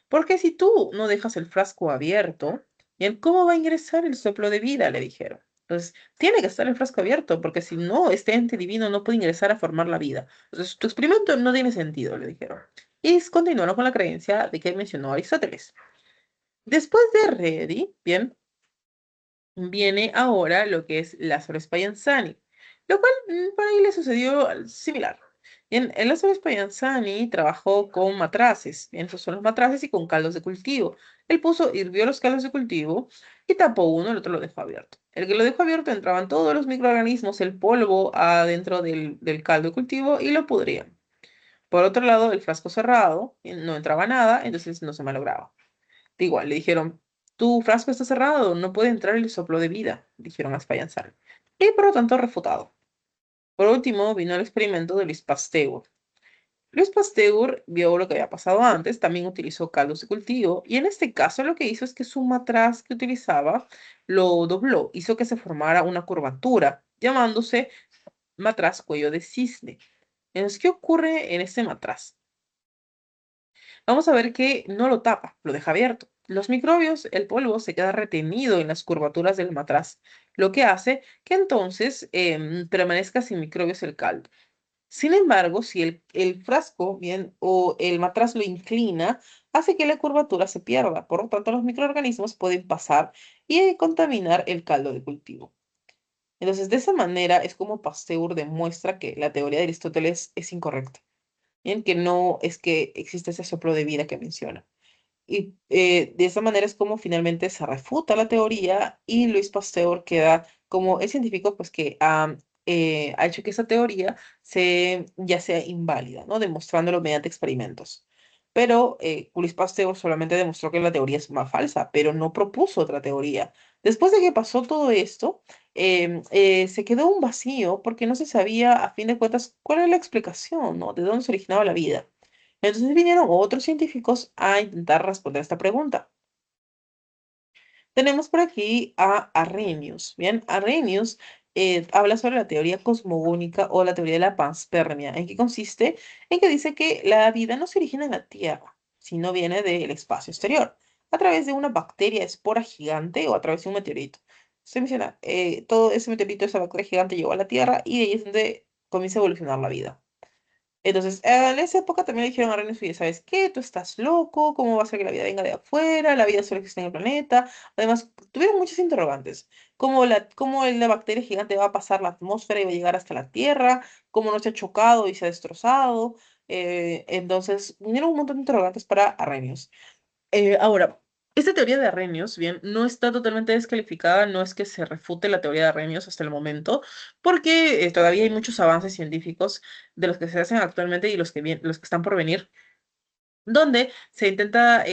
Porque si tú no dejas el frasco abierto, bien, ¿cómo va a ingresar el soplo de vida? Le dijeron. Entonces, tiene que estar el frasco abierto, porque si no, este ente divino no puede ingresar a formar la vida. Entonces, tu experimento no tiene sentido, le dijeron. Y continuaron con la creencia de que mencionó Aristóteles. Después de Redi, bien, viene ahora lo que es Lázaro Spallanzani, lo cual para ahí le sucedió similar. Bien, el Lázaro Spallanzani trabajó con matraces, bien, esos son los matraces y con caldos de cultivo. Él hirvió los caldos de cultivo y tapó uno, el otro lo dejó abierto. El que lo dejó abierto entraban todos los microorganismos, el polvo adentro del caldo de cultivo y lo pudrían. Por otro lado, el frasco cerrado, no entraba nada, entonces no se malograba. Igual, le dijeron, tu frasco está cerrado, no puede entrar el soplo de vida, dijeron a Spallanzani. Y por lo tanto, refutado. Por último, vino el experimento de Luis Pasteur. Luis Pasteur vio lo que había pasado antes, también utilizó caldos de cultivo y en este caso lo que hizo es que su matraz que utilizaba lo dobló, hizo que se formara una curvatura, llamándose matraz cuello de cisne. Entonces, ¿qué ocurre en este matraz? Vamos a ver que no lo tapa, lo deja abierto. Los microbios, el polvo se queda retenido en las curvaturas del matraz, lo que hace que entonces permanezca sin microbios el caldo. Sin embargo, si el frasco bien o el matraz lo inclina, hace que la curvatura se pierda. Por lo tanto, los microorganismos pueden pasar y contaminar el caldo de cultivo. Entonces, de esa manera es como Pasteur demuestra que la teoría de Aristóteles es incorrecta. Bien, que no es que existe ese soplo de vida que menciona. Y de esa manera es como finalmente se refuta la teoría y Luis Pasteur queda como el científico pues que ha hecho que esa teoría ya sea inválida, ¿no? Demostrándolo mediante experimentos. Pero Luis Pasteur solamente demostró que la teoría es más falsa, pero no propuso otra teoría. Después de que pasó todo esto, se quedó un vacío porque no se sabía a fin de cuentas cuál era la explicación, ¿no? De dónde se originaba la vida. Entonces vinieron otros científicos a intentar responder esta pregunta. Tenemos por aquí a Arrhenius. Bien, Arrhenius habla sobre la teoría cosmogónica o la teoría de la panspermia, en que consiste en que dice que la vida no se origina en la Tierra, sino viene del espacio exterior, a través de una bacteria espora gigante o a través de un meteorito. Se menciona, todo ese meteorito, esa bacteria gigante llegó a la Tierra y de ahí es donde comienza a evolucionar la vida. Entonces, en esa época también le dijeron a Renus, oye, ¿sabes qué? Tú estás loco, ¿cómo va a ser que la vida venga de afuera? La vida solo existe en el planeta. Además, tuvieron muchas interrogantes. ¿Cómo la bacteria gigante va a pasar la atmósfera y va a llegar hasta la Tierra? ¿Cómo no se ha chocado y se ha destrozado? Entonces, vinieron un montón de interrogantes para Arrhenius. Ahora, esta teoría de Arrhenius, bien, no está totalmente descalificada, no es que se refute la teoría de Arrhenius hasta el momento, porque todavía hay muchos avances científicos de los que se hacen actualmente y los que están por venir donde se intenta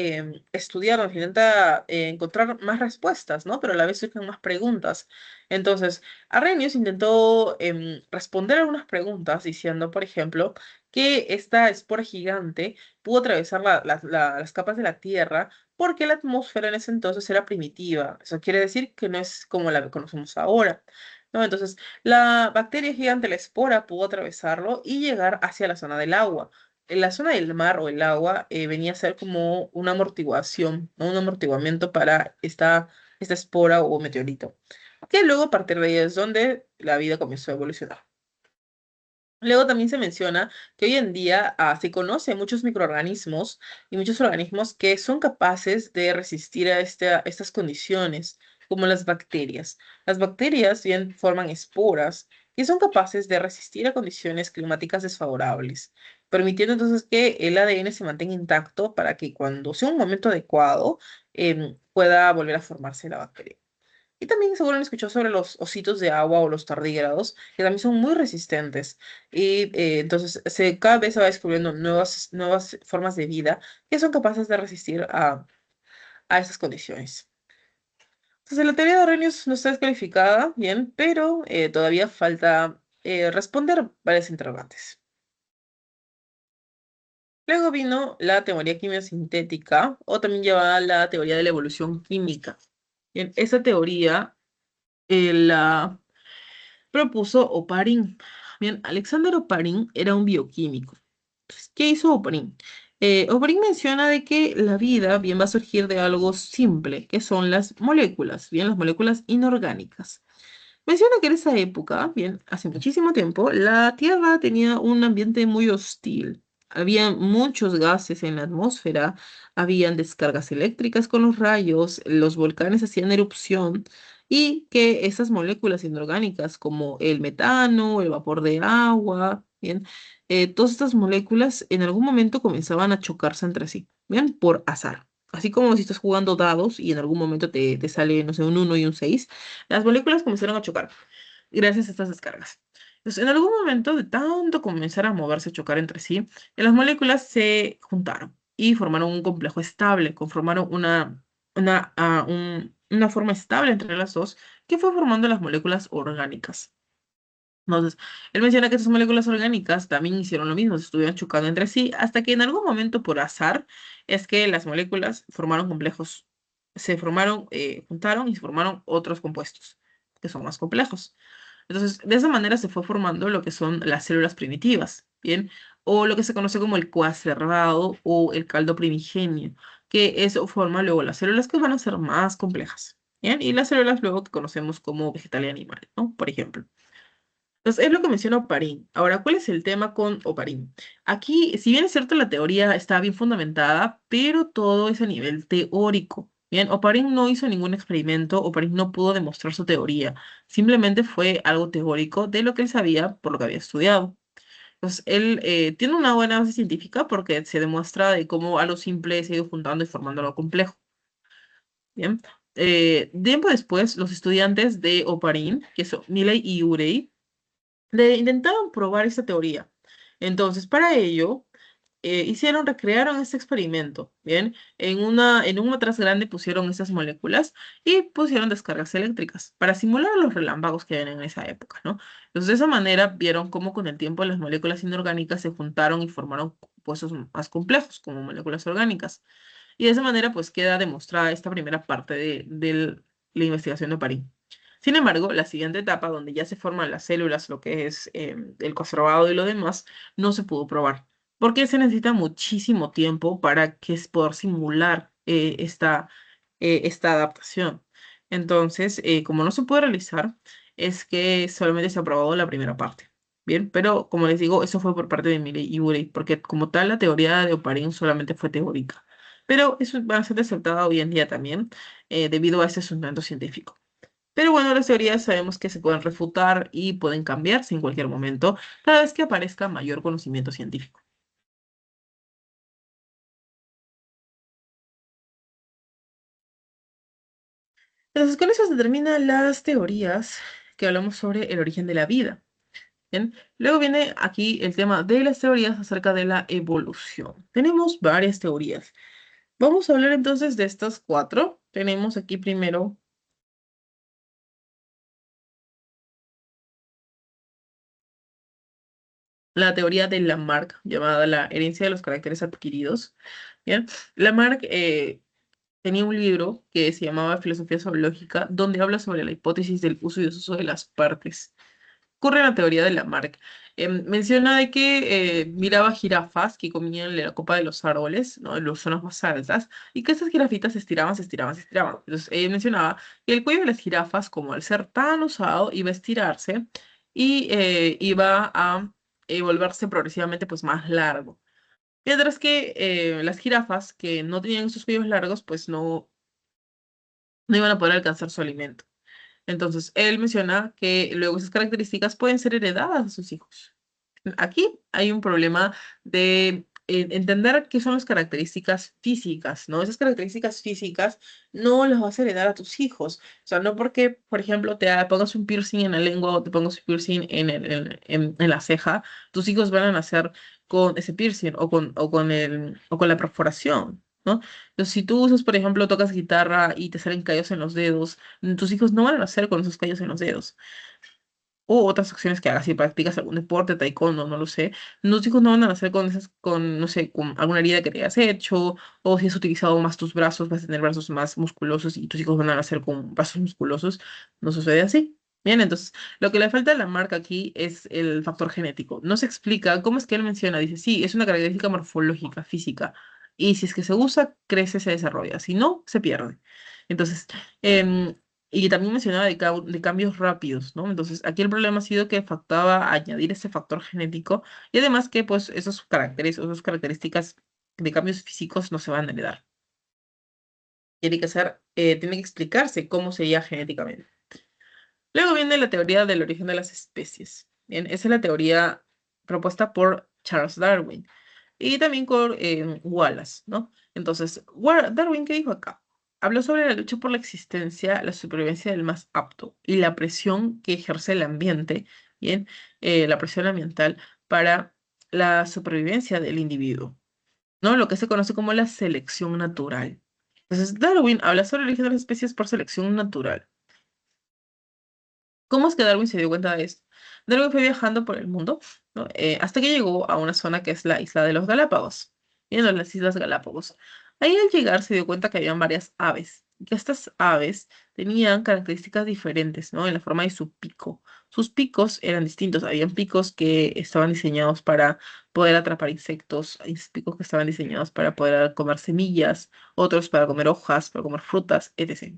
estudiar, donde se intenta encontrar más respuestas, ¿no? Pero a la vez surgen más preguntas. Entonces, Arrhenius intentó responder algunas preguntas diciendo, por ejemplo, que esta espora gigante pudo atravesar las capas de la Tierra porque la atmósfera en ese entonces era primitiva. Eso quiere decir que no es como la que conocemos ahora. ¿No? Entonces, la bacteria gigante, la espora, pudo atravesarlo y llegar hacia la zona del agua en la zona del mar o el agua venía a ser como una amortiguación, ¿no? Un amortiguamiento para esta espora o meteorito, que luego a partir de ahí es donde la vida comenzó a evolucionar. Luego también se menciona que hoy en día se conoce muchos microorganismos y muchos organismos que son capaces de resistir a estas condiciones, como las bacterias. Las bacterias bien forman esporas y son capaces de resistir a condiciones climáticas desfavorables, permitiendo entonces que el ADN se mantenga intacto para que cuando sea un momento adecuado pueda volver a formarse la bacteria. Y también seguro han escuchado sobre los ositos de agua o los tardígrados, que también son muy resistentes. Y entonces cada vez se va descubriendo nuevas formas de vida que son capaces de resistir a esas condiciones. Entonces la teoría de Arrhenius no está descalificada, bien, pero todavía falta responder varias interrogantes. Luego vino la teoría quimiosintética, o también llamada la teoría de la evolución química. Bien, esa teoría la propuso Oparin. Bien, Alexander Oparin era un bioquímico. Entonces, ¿qué hizo Oparin? Oparin menciona de que la vida bien va a surgir de algo simple, que son las moléculas, bien, las moléculas inorgánicas. Menciona que en esa época, bien, hace muchísimo tiempo, la Tierra tenía un ambiente muy hostil. Había muchos gases en la atmósfera, habían descargas eléctricas con los rayos, los volcanes hacían erupción y que esas moléculas inorgánicas como el metano, el vapor de agua, bien, todas estas moléculas en algún momento comenzaban a chocarse entre sí, bien, por azar. así como si estás jugando dados y en algún momento te sale, no sé, un 1 y un 6, las moléculas comenzaron a chocar gracias a estas descargas. Entonces, en algún momento de tanto comenzar a moverse, a chocar entre sí, las moléculas se juntaron y formaron un complejo estable, conformaron una forma estable entre las dos, que fue formando las moléculas orgánicas. Entonces, él menciona que estas moléculas orgánicas también hicieron lo mismo, se estuvieron chocando entre sí, hasta que en algún momento, por azar, es que las moléculas formaron complejos, se formaron, juntaron y se formaron otros compuestos, que son más complejos. Entonces, de esa manera se fue formando lo que son las células primitivas, ¿bien? O lo que se conoce como el coacervado o el caldo primigenio, que eso forma luego las células que van a ser más complejas, ¿bien? Y las células luego que conocemos como vegetal y animal, ¿no? Por ejemplo. Entonces, es lo que menciona Oparín. Ahora, ¿cuál es el tema con Oparín? Aquí, si bien es cierto, la teoría está bien fundamentada, pero todo es a nivel teórico. Bien, Oparín no hizo ningún experimento, Oparín no pudo demostrar su teoría, simplemente fue algo teórico de lo que él sabía por lo que había estudiado. Entonces, él tiene una buena base científica porque se demuestra de cómo algo simple se ha ido juntando y formando algo complejo. Bien, tiempo después, los estudiantes de Oparín, que son Milley y Urey, intentaron probar esta teoría. Entonces, para ello, recrearon este experimento, ¿bien? En un matraz grande pusieron estas moléculas y pusieron descargas eléctricas para simular los relámpagos que había en esa época, ¿no? Entonces, de esa manera vieron cómo con el tiempo las moléculas inorgánicas se juntaron y formaron compuestos más complejos, como moléculas orgánicas. Y de esa manera, pues queda demostrada esta primera parte de la investigación de París. Sin embargo, la siguiente etapa, donde ya se forman las células, lo que es el conservado y lo demás, no se pudo probar, porque se necesita muchísimo tiempo para que es poder simular esta adaptación. Entonces, como no se puede realizar, es que solamente se ha probado la primera parte. Bien, pero como les digo, eso fue por parte de Milley y Urey, porque como tal la teoría de Oparín solamente fue teórica. Pero eso es bastante aceptado hoy en día también, debido a este sustento científico. Pero bueno, las teorías sabemos que se pueden refutar y pueden cambiarse en cualquier momento, cada vez que aparezca mayor conocimiento científico. Entonces, con eso se terminan las teorías que hablamos sobre el origen de la vida. Bien, luego viene aquí el tema de las teorías acerca de la evolución. Tenemos varias teorías. Vamos a hablar entonces de estas cuatro. Tenemos aquí primero la teoría de Lamarck, llamada la herencia de los caracteres adquiridos. Bien, Lamarck tenía un libro que se llamaba Filosofía Zoológica, donde habla sobre la hipótesis del uso y desuso de las partes. Ocurre en la teoría de Lamarck. Menciona de que miraba jirafas que comían de la copa de los árboles, ¿no? En las zonas más altas, y que estas jirafitas se estiraban, se estiraban, se estiraban. Entonces, mencionaba que el cuello de las jirafas, como al ser tan usado, iba a estirarse y iba a volverse progresivamente pues más largo. Mientras que las jirafas que no tenían esos cuellos largos, pues no iban a poder alcanzar su alimento. Entonces, él menciona que luego esas características pueden ser heredadas a sus hijos. Aquí hay un problema de entender qué son las características físicas, ¿no? Esas características físicas no las vas a heredar a tus hijos. O sea, no porque, por ejemplo, pongas un piercing en la lengua o te pongas un piercing en la ceja, tus hijos van a nacer con ese piercing o con la perforación, ¿no? Entonces, si tú usas, por ejemplo, tocas guitarra y te salen callos en los dedos, tus hijos no van a nacer con esos callos en los dedos o otras acciones que hagas, si practicas algún deporte, taekwondo, no lo sé, los hijos no van a nacer con esas, no sé, con alguna herida que te hayas hecho, o si has utilizado más tus brazos, vas a tener brazos más musculosos y tus hijos van a nacer con brazos musculosos, no sucede así. Bien, entonces, lo que le falta a la marca aquí es el factor genético. No se explica cómo es que él menciona, dice, sí, es una característica morfológica, física, y si es que se usa, crece, se desarrolla, si no, se pierde. Entonces, em, y también mencionaba de cambios rápidos, ¿no? Entonces, aquí el problema ha sido que faltaba añadir ese factor genético y además que pues esos caracteres o esas características de cambios físicos no se van a heredar. Tiene que explicarse cómo sería genéticamente. Luego viene la teoría del origen de las especies. Bien, esa es la teoría propuesta por Charles Darwin. y también con Wallace, ¿no? Entonces, Darwin, ¿qué dijo acá? Habló sobre la lucha por la existencia, la supervivencia del más apto y la presión que ejerce el ambiente, ¿bien? La presión ambiental para la supervivencia del individuo, ¿no? Lo que se conoce como la selección natural. Entonces, Darwin habla sobre el origen de las especies por selección natural. ¿Cómo es que Darwin se dio cuenta de esto? Darwin fue viajando por el mundo, ¿no? Hasta que llegó a una zona que es la isla de los Galápagos, viendo las Islas Galápagos. Ahí al llegar se dio cuenta que habían varias aves, y que estas aves tenían características diferentes, ¿no? En la forma de su pico. Sus picos eran distintos, habían picos que estaban diseñados para poder atrapar insectos, hay picos que estaban diseñados para poder comer semillas, otros para comer hojas, para comer frutas, etc.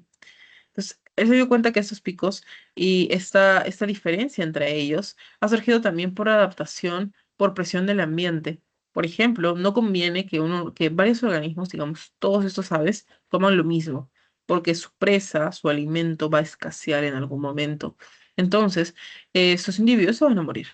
Entonces, él se dio cuenta que estos picos y esta diferencia entre ellos ha surgido también por adaptación, por presión del ambiente. Por ejemplo, no conviene que varios organismos, digamos, todos estos aves, coman lo mismo, porque su presa, su alimento va a escasear en algún momento. Entonces, estos individuos se van a morir.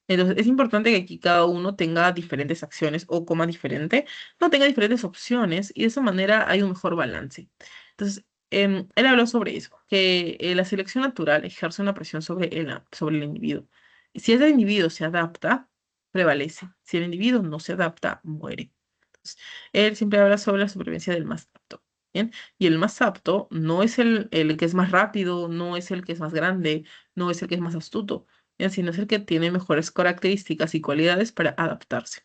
Entonces, es importante que aquí cada uno tenga diferentes acciones o coma diferente, no tenga diferentes opciones y de esa manera hay un mejor balance. Entonces, él habló sobre eso, que la selección natural ejerce una presión sobre el individuo. Y si ese individuo se adapta, prevalece. Si el individuo no se adapta, muere. Entonces, él siempre habla sobre la supervivencia del más apto. ¿Bien? Y el más apto no es el que es más rápido, no es el que es más grande, no es el que es más astuto, ¿bien? Sino es el que tiene mejores características y cualidades para adaptarse.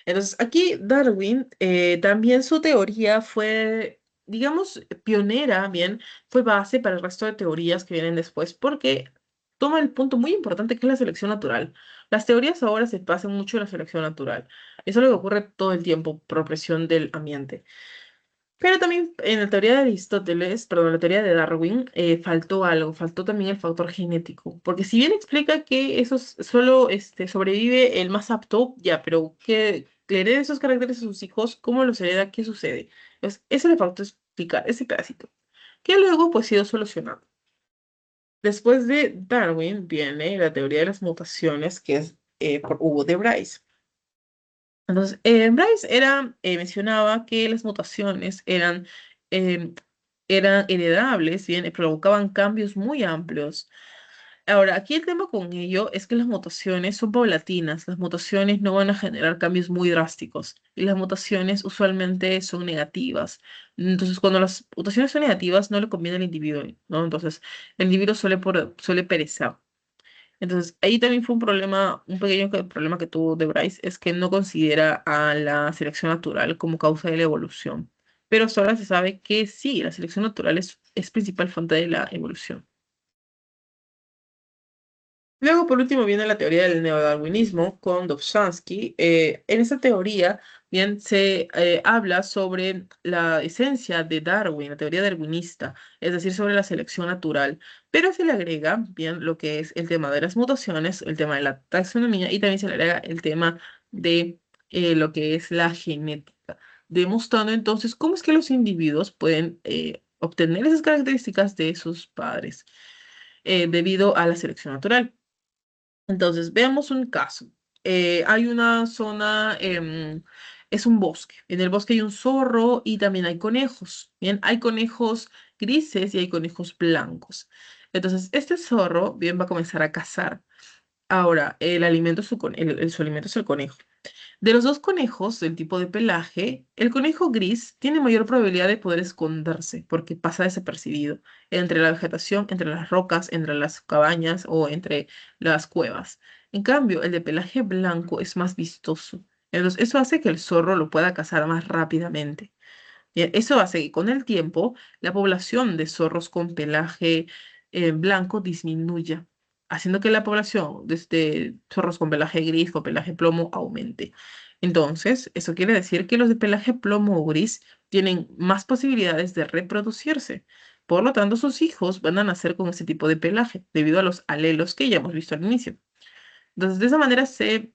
Entonces, aquí Darwin, también su teoría fue, digamos, pionera, bien, fue base para el resto de teorías que vienen después, porque toma el punto muy importante que es la selección natural. Las teorías ahora se basan mucho en la selección natural. Eso es lo que ocurre todo el tiempo por presión del ambiente. Pero también en la teoría de Aristóteles, perdón, en la teoría de Darwin, faltó algo, faltó también el factor genético, porque si bien explica que solo sobrevive el más apto, ya, pero que le herede esos caracteres a sus hijos, ¿cómo los hereda? ¿Qué sucede? Pues eso le faltó explicar, ese pedacito, que luego pues ha sido solucionado. Después de Darwin viene la teoría de las mutaciones, que es por Hugo de Bryce. Entonces, Bryce mencionaba que las mutaciones eh, eran heredables, bien, provocaban cambios muy amplios. Ahora, aquí el tema con ello es que las mutaciones son paulatinas, las mutaciones no van a generar cambios muy drásticos y las mutaciones usualmente son negativas. Entonces, cuando las mutaciones son negativas, no le conviene al individuo, ¿no? Entonces, el individuo suele perecer. Entonces, ahí también fue un problema, un pequeño problema que tuvo de Bryce, es que no considera a la selección natural como causa de la evolución. Pero hasta ahora se sabe que sí, la selección natural es principal fuente de la evolución. Luego, por último, viene la teoría del neodarwinismo con Dobzhansky. En esta teoría, bien, se habla sobre la esencia de Darwin, la teoría darwinista, es decir, sobre la selección natural, pero se le agrega, bien, lo que es el tema de las mutaciones, el tema de la taxonomía y también se le agrega el tema de lo que es la genética, demostrando entonces cómo es que los individuos pueden obtener esas características de sus padres debido a la selección natural. Entonces, veamos un caso. Hay una zona, es un bosque. En el bosque hay un zorro y también hay conejos. Bien, hay conejos grises y hay conejos blancos. Entonces, este zorro, bien, va a comenzar a cazar. Ahora, el alimento es su alimento es el conejo. De los dos conejos del tipo de pelaje, el conejo gris tiene mayor probabilidad de poder esconderse porque pasa desapercibido entre la vegetación, entre las rocas, entre las cabañas o entre las cuevas. En cambio, el de pelaje blanco es más vistoso. Entonces, eso hace que el zorro lo pueda cazar más rápidamente. Bien, eso hace que con el tiempo la población de zorros con pelaje blanco disminuya, haciendo que la población de zorros con pelaje gris o pelaje plomo aumente. Entonces, eso quiere decir que los de pelaje plomo o gris tienen más posibilidades de reproducirse. Por lo tanto, sus hijos van a nacer con ese tipo de pelaje, debido a los alelos que ya hemos visto al inicio. Entonces, de esa manera se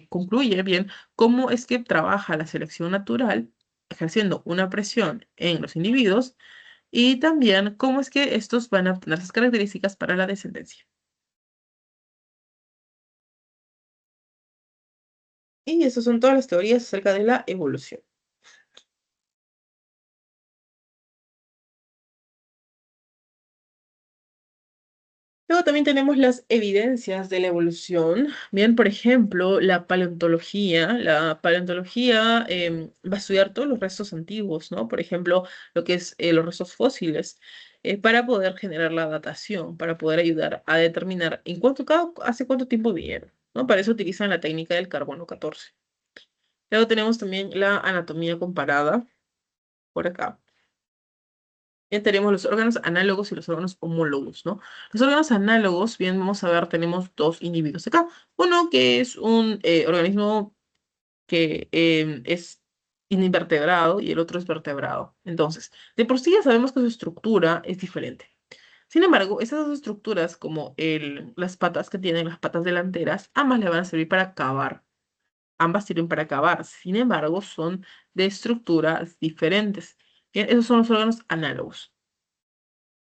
concluye bien cómo es que trabaja la selección natural, ejerciendo una presión en los individuos, y también cómo es que estos van a obtener sus características para la descendencia. Y esas son todas las teorías acerca de la evolución. Luego también tenemos las evidencias de la evolución. Bien, por ejemplo, la paleontología. La paleontología va a estudiar todos los restos antiguos, ¿no? Por ejemplo, lo que es los restos fósiles, para poder generar la datación, para poder ayudar a determinar hace cuánto tiempo vivieron, ¿no? Para eso utilizan la técnica del carbono 14. Luego tenemos también la anatomía comparada, por acá. Ya tenemos los órganos análogos y los órganos homólogos, ¿no? Los órganos análogos, bien, vamos a ver, tenemos dos individuos acá. Uno que es un organismo que es invertebrado y el otro es vertebrado. Entonces, de por sí ya sabemos que su estructura es diferente. Sin embargo, esas dos estructuras, como las patas que tienen, las patas delanteras, ambas le van a servir para cavar. Ambas sirven para cavar. Sin embargo, son de estructuras diferentes. Bien, esos son los órganos análogos.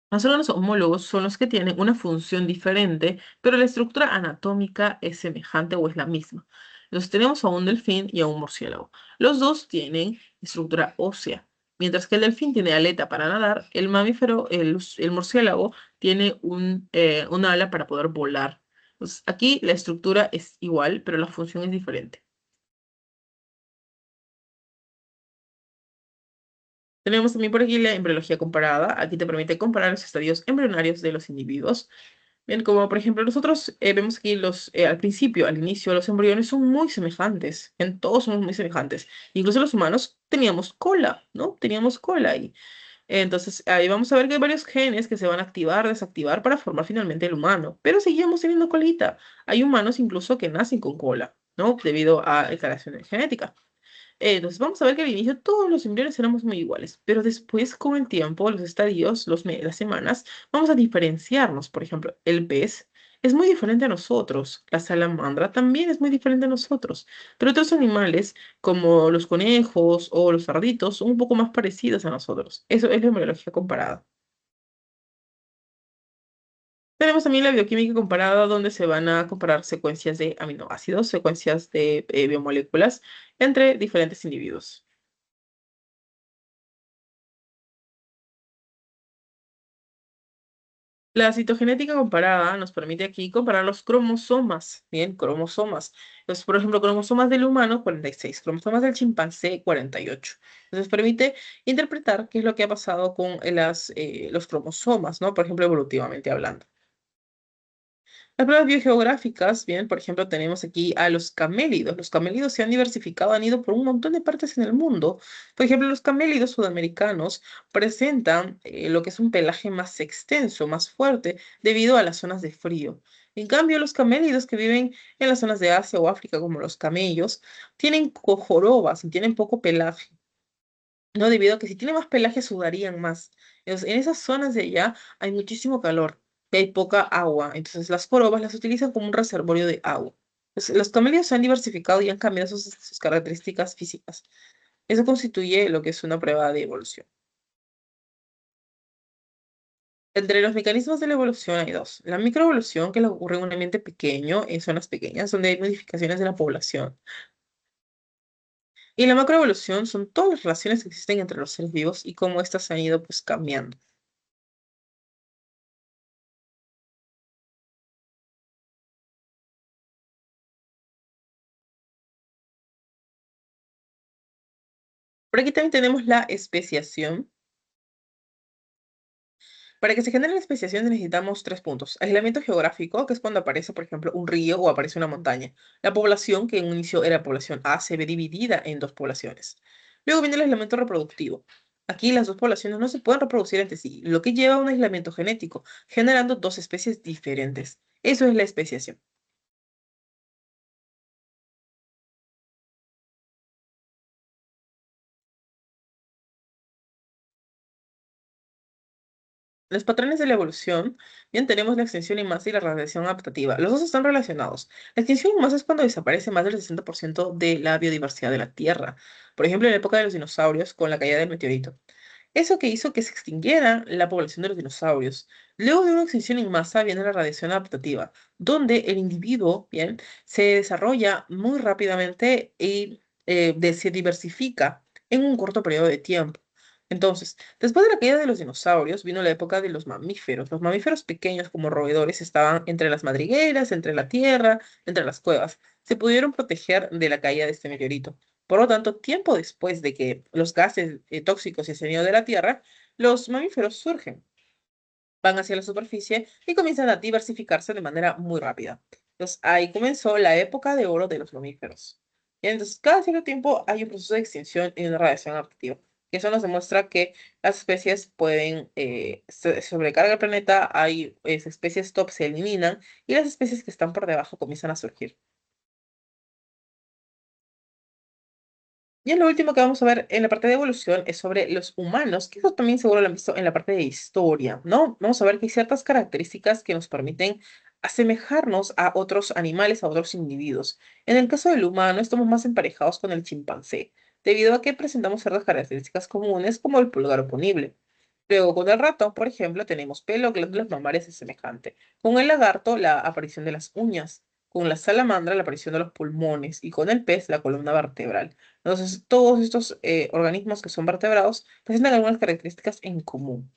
Los órganos homólogos son los que tienen una función diferente, pero la estructura anatómica es semejante o es la misma. Entonces tenemos a un delfín y a un murciélago. Los dos tienen estructura ósea. Mientras que el delfín tiene aleta para nadar, el mamífero, el murciélago, tiene una ala para poder volar. Entonces, aquí la estructura es igual, pero la función es diferente. Tenemos también por aquí la embriología comparada. Aquí te permite comparar los estadios embrionarios de los individuos. Bien, como por ejemplo nosotros vemos aquí al principio, al inicio, los embriones son muy semejantes. En todos somos muy semejantes. Incluso los humanos teníamos cola, ¿no? Teníamos cola ahí. Entonces ahí vamos a ver que hay varios genes que se van a activar, desactivar para formar finalmente el humano. Pero seguimos teniendo colita. Hay humanos incluso que nacen con cola, ¿no? Debido a alteraciones genéticas. Entonces vamos a ver que al inicio todos los embriones éramos muy iguales, pero después con el tiempo, los estadios, las semanas, vamos a diferenciarnos. Por ejemplo, el pez es muy diferente a nosotros, la salamandra también es muy diferente a nosotros, pero otros animales como los conejos o los cerditos son un poco más parecidos a nosotros. Eso es la embriología comparada. Tenemos también la bioquímica comparada, donde se van a comparar secuencias de aminoácidos, secuencias de biomoléculas entre diferentes individuos. La citogenética comparada nos permite aquí comparar los cromosomas, bien, cromosomas. Entonces, por ejemplo, cromosomas del humano, 46, cromosomas del chimpancé, 48. Entonces, permite interpretar qué es lo que ha pasado con los cromosomas, ¿no? Por ejemplo, evolutivamente hablando. Las pruebas biogeográficas, bien, por ejemplo, tenemos aquí a los camélidos. Los camélidos se han diversificado, han ido por un montón de partes en el mundo. Por ejemplo, los camélidos sudamericanos presentan lo que es un pelaje más extenso, más fuerte, debido a las zonas de frío. En cambio, los camélidos que viven en las zonas de Asia o África, como los camellos, tienen jorobas y tienen poco pelaje. No, debido a que si tiene más pelaje sudarían más. Entonces, en esas zonas de allá hay muchísimo calor y hay poca agua. Entonces, las jorobas las utilizan como un reservorio de agua. Entonces, los camellos se han diversificado y han cambiado sus características físicas. Eso constituye lo que es una prueba de evolución. Entre los mecanismos de la evolución hay dos. La microevolución, que le ocurre en un ambiente pequeño, en zonas pequeñas, donde hay modificaciones de la población. Y la macroevolución son todas las relaciones que existen entre los seres vivos y cómo éstas se han ido pues cambiando. Por aquí también tenemos la especiación. Para que se genere la especiación necesitamos tres puntos. Aislamiento geográfico, que es cuando aparece, por ejemplo, un río o aparece una montaña. La población, que en un inicio era población A, se ve dividida en dos poblaciones. Luego viene el aislamiento reproductivo. Aquí las dos poblaciones no se pueden reproducir entre sí, lo que lleva a un aislamiento genético, generando dos especies diferentes. Eso es la especiación. Los patrones de la evolución, bien tenemos la extinción en masa y la radiación adaptativa. Los dos están relacionados. La extinción en masa es cuando desaparece más del 60% de la biodiversidad de la Tierra. Por ejemplo, en la época de los dinosaurios, con la caída del meteorito. Eso que hizo que se extinguiera la población de los dinosaurios. Luego de una extinción en masa viene la radiación adaptativa, donde el individuo, bien, se desarrolla muy rápidamente y se diversifica en un corto periodo de tiempo. Entonces, después de la caída de los dinosaurios, vino la época de los mamíferos. Los mamíferos pequeños como roedores estaban entre las madrigueras, entre la tierra, entre las cuevas. Se pudieron proteger de la caída de este meteorito. Por lo tanto, tiempo después de que los gases tóxicos se han ido de la Tierra, los mamíferos surgen, van hacia la superficie y comienzan a diversificarse de manera muy rápida. Entonces, ahí comenzó la época de oro de los mamíferos. Y entonces, cada cierto tiempo hay un proceso de extinción y una radiación adaptativa. Y eso nos demuestra que las especies pueden sobrecargar el planeta, hay especies top se eliminan y las especies que están por debajo comienzan a surgir. Y lo último que vamos a ver en la parte de evolución es sobre los humanos, que eso también seguro lo han visto en la parte de historia, ¿no? Vamos a ver que hay ciertas características que nos permiten asemejarnos a otros animales, a otros individuos. En el caso del humano, estamos más emparejados con el chimpancé, debido a que presentamos ciertas características comunes como el pulgar oponible. Luego, con el ratón, por ejemplo, tenemos pelo, glándulas mamarias y semejante. Con el lagarto, la aparición de las uñas. Con la salamandra, la aparición de los pulmones. Y con el pez, la columna vertebral. Entonces, todos estos organismos que son vertebrados presentan algunas características en común.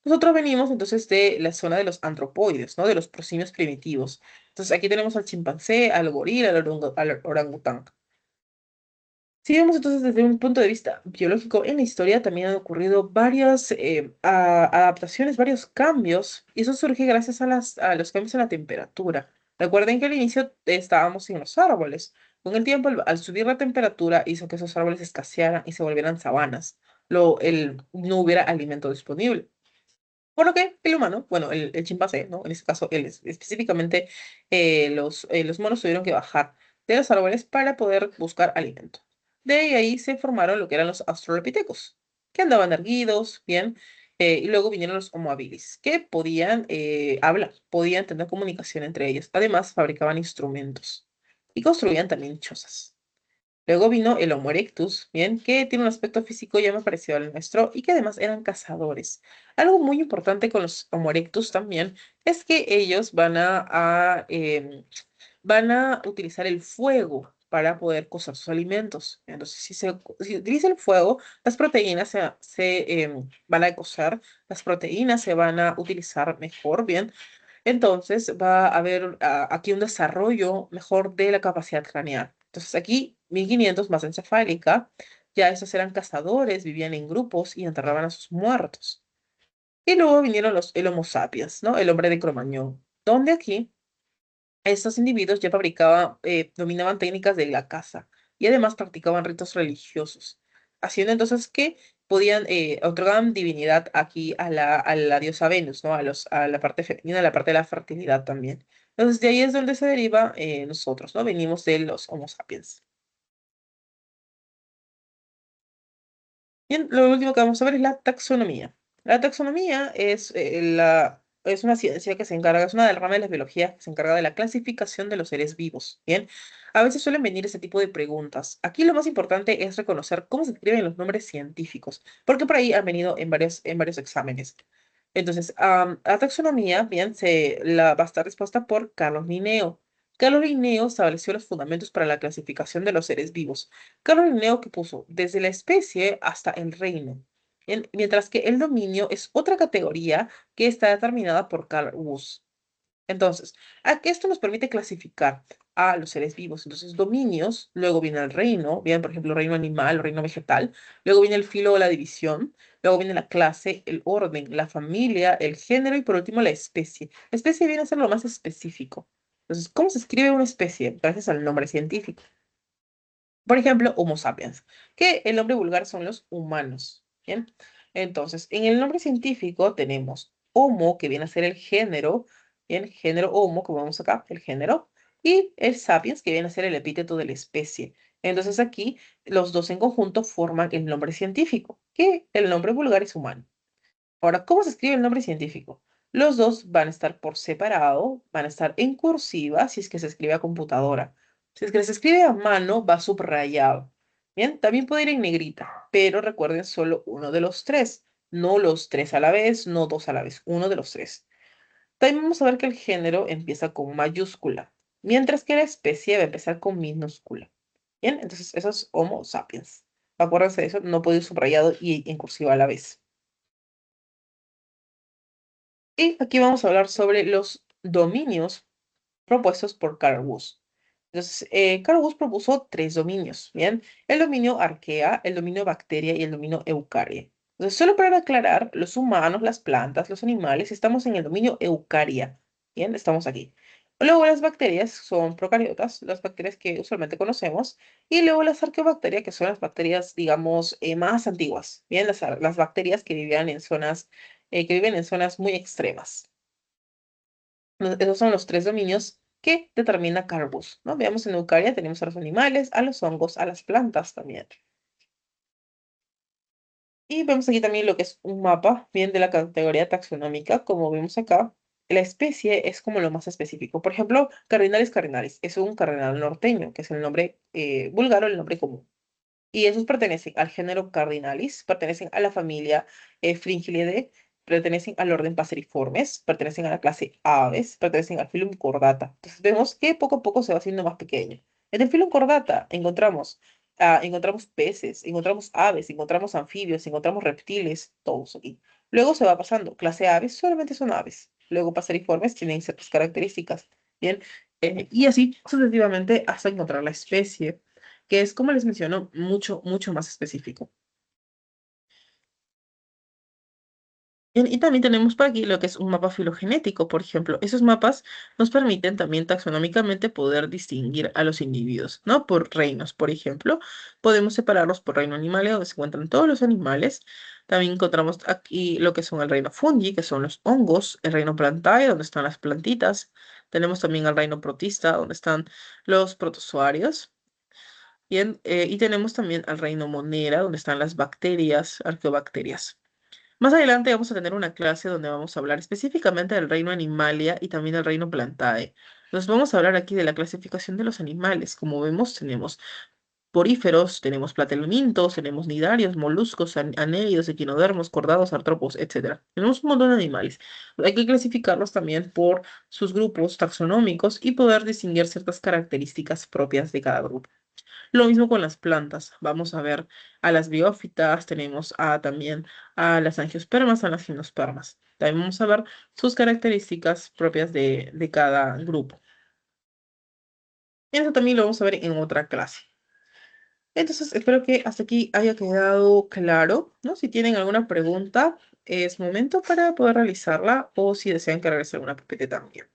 Nosotros venimos entonces de la zona de los antropoides, ¿no? De los prosimios primitivos. Entonces, aquí tenemos al chimpancé, al gorila, al orangután. Si vemos entonces desde un punto de vista biológico, en la historia también han ocurrido varias adaptaciones, varios cambios, y eso surge gracias a los cambios en la temperatura. Recuerden que al inicio estábamos en los árboles. Con el tiempo, al subir la temperatura, hizo que esos árboles escasearan y se volvieran sabanas. No hubiera alimento disponible. Por lo que el humano, bueno, el chimpancé, ¿no? En este caso, específicamente, los monos tuvieron que bajar de los árboles para poder buscar alimento. De ahí se formaron lo que eran los australopithecus, que andaban erguidos, bien, y luego vinieron los Homo habilis, que podían hablar, podían tener comunicación entre ellos. Además, fabricaban instrumentos y construían también chozas. Luego vino el Homo erectus, bien, que tiene un aspecto físico ya más parecido al nuestro y que además eran cazadores. Algo muy importante con los Homo erectus también es que ellos van a utilizar el fuego para poder cocer sus alimentos. Entonces, si utiliza el fuego, las proteínas van a cocer, las proteínas se van a utilizar mejor, bien. Entonces va a haber aquí un desarrollo mejor de la capacidad craneal. Entonces aquí 1500 más encefálica, ya esos eran cazadores, vivían en grupos y enterraban a sus muertos. Y luego vinieron el Homo sapiens, ¿no? El hombre de Cromañón, donde aquí estos individuos ya dominaban técnicas de la caza y además practicaban ritos religiosos, haciendo entonces que otorgaban divinidad aquí a la diosa Venus, ¿no? A la parte femenina, a la parte de la fertilidad también. Entonces de ahí es donde se deriva nosotros, ¿no? Venimos de los Homo sapiens. Bien, lo último que vamos a ver es la taxonomía. La taxonomía es una ciencia que se encarga, es una de las ramas de la biología que se encarga de la clasificación de los seres vivos. Bien, a veces suelen venir ese tipo de preguntas. Aquí lo más importante es reconocer cómo se escriben los nombres científicos, porque por ahí han venido en varios exámenes. Entonces, la taxonomía, bien, va a estar respuesta por Carlos Linneo. Carlos Linneo estableció los fundamentos para la clasificación de los seres vivos. Carlos Linneo que puso desde la especie hasta el reino, mientras que el dominio es otra categoría que está determinada por Carl Woose. Entonces, esto nos permite clasificar a los seres vivos. Entonces, dominios, luego viene el reino, bien, por ejemplo, reino animal, reino vegetal, luego viene el filo o la división, luego viene la clase, el orden, la familia, el género y por último la especie. La especie viene a ser lo más específico. Entonces, ¿cómo se escribe una especie? Gracias al nombre científico. Por ejemplo, Homo sapiens, que el nombre vulgar son los humanos. Bien, entonces, en el nombre científico tenemos Homo, que viene a ser el género, bien, género Homo, como vemos acá, el género, y el sapiens, que viene a ser el epíteto de la especie. Entonces, aquí los dos en conjunto forman el nombre científico, que el nombre vulgar es humano. Ahora, ¿cómo se escribe el nombre científico? Los dos van a estar por separado, van a estar en cursiva si es que se escribe a computadora. Si es que se escribe a mano, va subrayado. Bien, también puede ir en negrita, pero recuerden solo uno de los tres, no los tres a la vez, no dos a la vez, uno de los tres. También vamos a ver que el género empieza con mayúscula, mientras que la especie va a empezar con minúscula. Bien, entonces eso es Homo sapiens. Acuérdense de eso, no puede ir subrayado y en cursiva a la vez. Y aquí vamos a hablar sobre los dominios propuestos por Carl Woose. Entonces, Carl Woose propuso tres dominios, ¿bien? El dominio arquea, el dominio bacteria y el dominio eucaria. Entonces, solo para aclarar, los humanos, las plantas, los animales, estamos en el dominio eucaria, ¿bien? Estamos aquí. Luego las bacterias son procariotas, las bacterias que usualmente conocemos, y luego las arqueobacterias, que son las bacterias, digamos, más antiguas, ¿bien? Las bacterias que viven en zonas muy extremas. Esos son los tres dominios que determina Carbus, ¿no? Veamos en Eucaria tenemos a los animales, a los hongos, a las plantas también. Y vemos aquí también lo que es un mapa, bien de la categoría taxonómica, como vemos acá. La especie es como lo más específico. Por ejemplo, Cardinalis cardinalis es un cardenal norteño, que es el nombre vulgar o el nombre común. Y esos pertenecen al género Cardinalis, pertenecen a la familia Fringillidae, pertenecen al orden Passeriformes, pertenecen a la clase Aves, pertenecen al filum Chordata. Entonces vemos que poco a poco se va haciendo más pequeño. En el filum Chordata encontramos peces, encontramos aves, encontramos anfibios, encontramos reptiles, todos aquí. Luego se va pasando. Clase Aves solamente son aves. Luego Passeriformes tienen ciertas características. Bien, y así sucesivamente hasta encontrar la especie que es, como les menciono, mucho, mucho más específico. Bien, y también tenemos por aquí lo que es un mapa filogenético, por ejemplo. Esos mapas nos permiten también taxonómicamente poder distinguir a los individuos, ¿no? Por reinos, por ejemplo. Podemos separarlos por reino animal, donde se encuentran todos los animales. También encontramos aquí lo que son el reino fungi, que son los hongos, el reino plantae, donde están las plantitas. Tenemos también el reino protista, donde están los protozoarios. Bien, y tenemos también al reino Monera, donde están las bacterias, arqueobacterias. Más adelante vamos a tener una clase donde vamos a hablar específicamente del reino Animalia y también del reino Plantae. Nos vamos a hablar aquí de la clasificación de los animales. Como vemos, tenemos poríferos, tenemos platelmintos, tenemos nidarios, moluscos, anélidos, equinodermos, cordados, artrópodos, etcétera. Tenemos un montón de animales. Hay que clasificarlos también por sus grupos taxonómicos y poder distinguir ciertas características propias de cada grupo. Lo mismo con las plantas. Vamos a ver a las biófitas, tenemos también a las angiospermas, a las gimnospermas. También vamos a ver sus características propias de cada grupo. Y eso también lo vamos a ver en otra clase. Entonces, espero que hasta aquí haya quedado claro, ¿no? Si tienen alguna pregunta, es momento para poder realizarla o si desean que regrese alguna PPT también.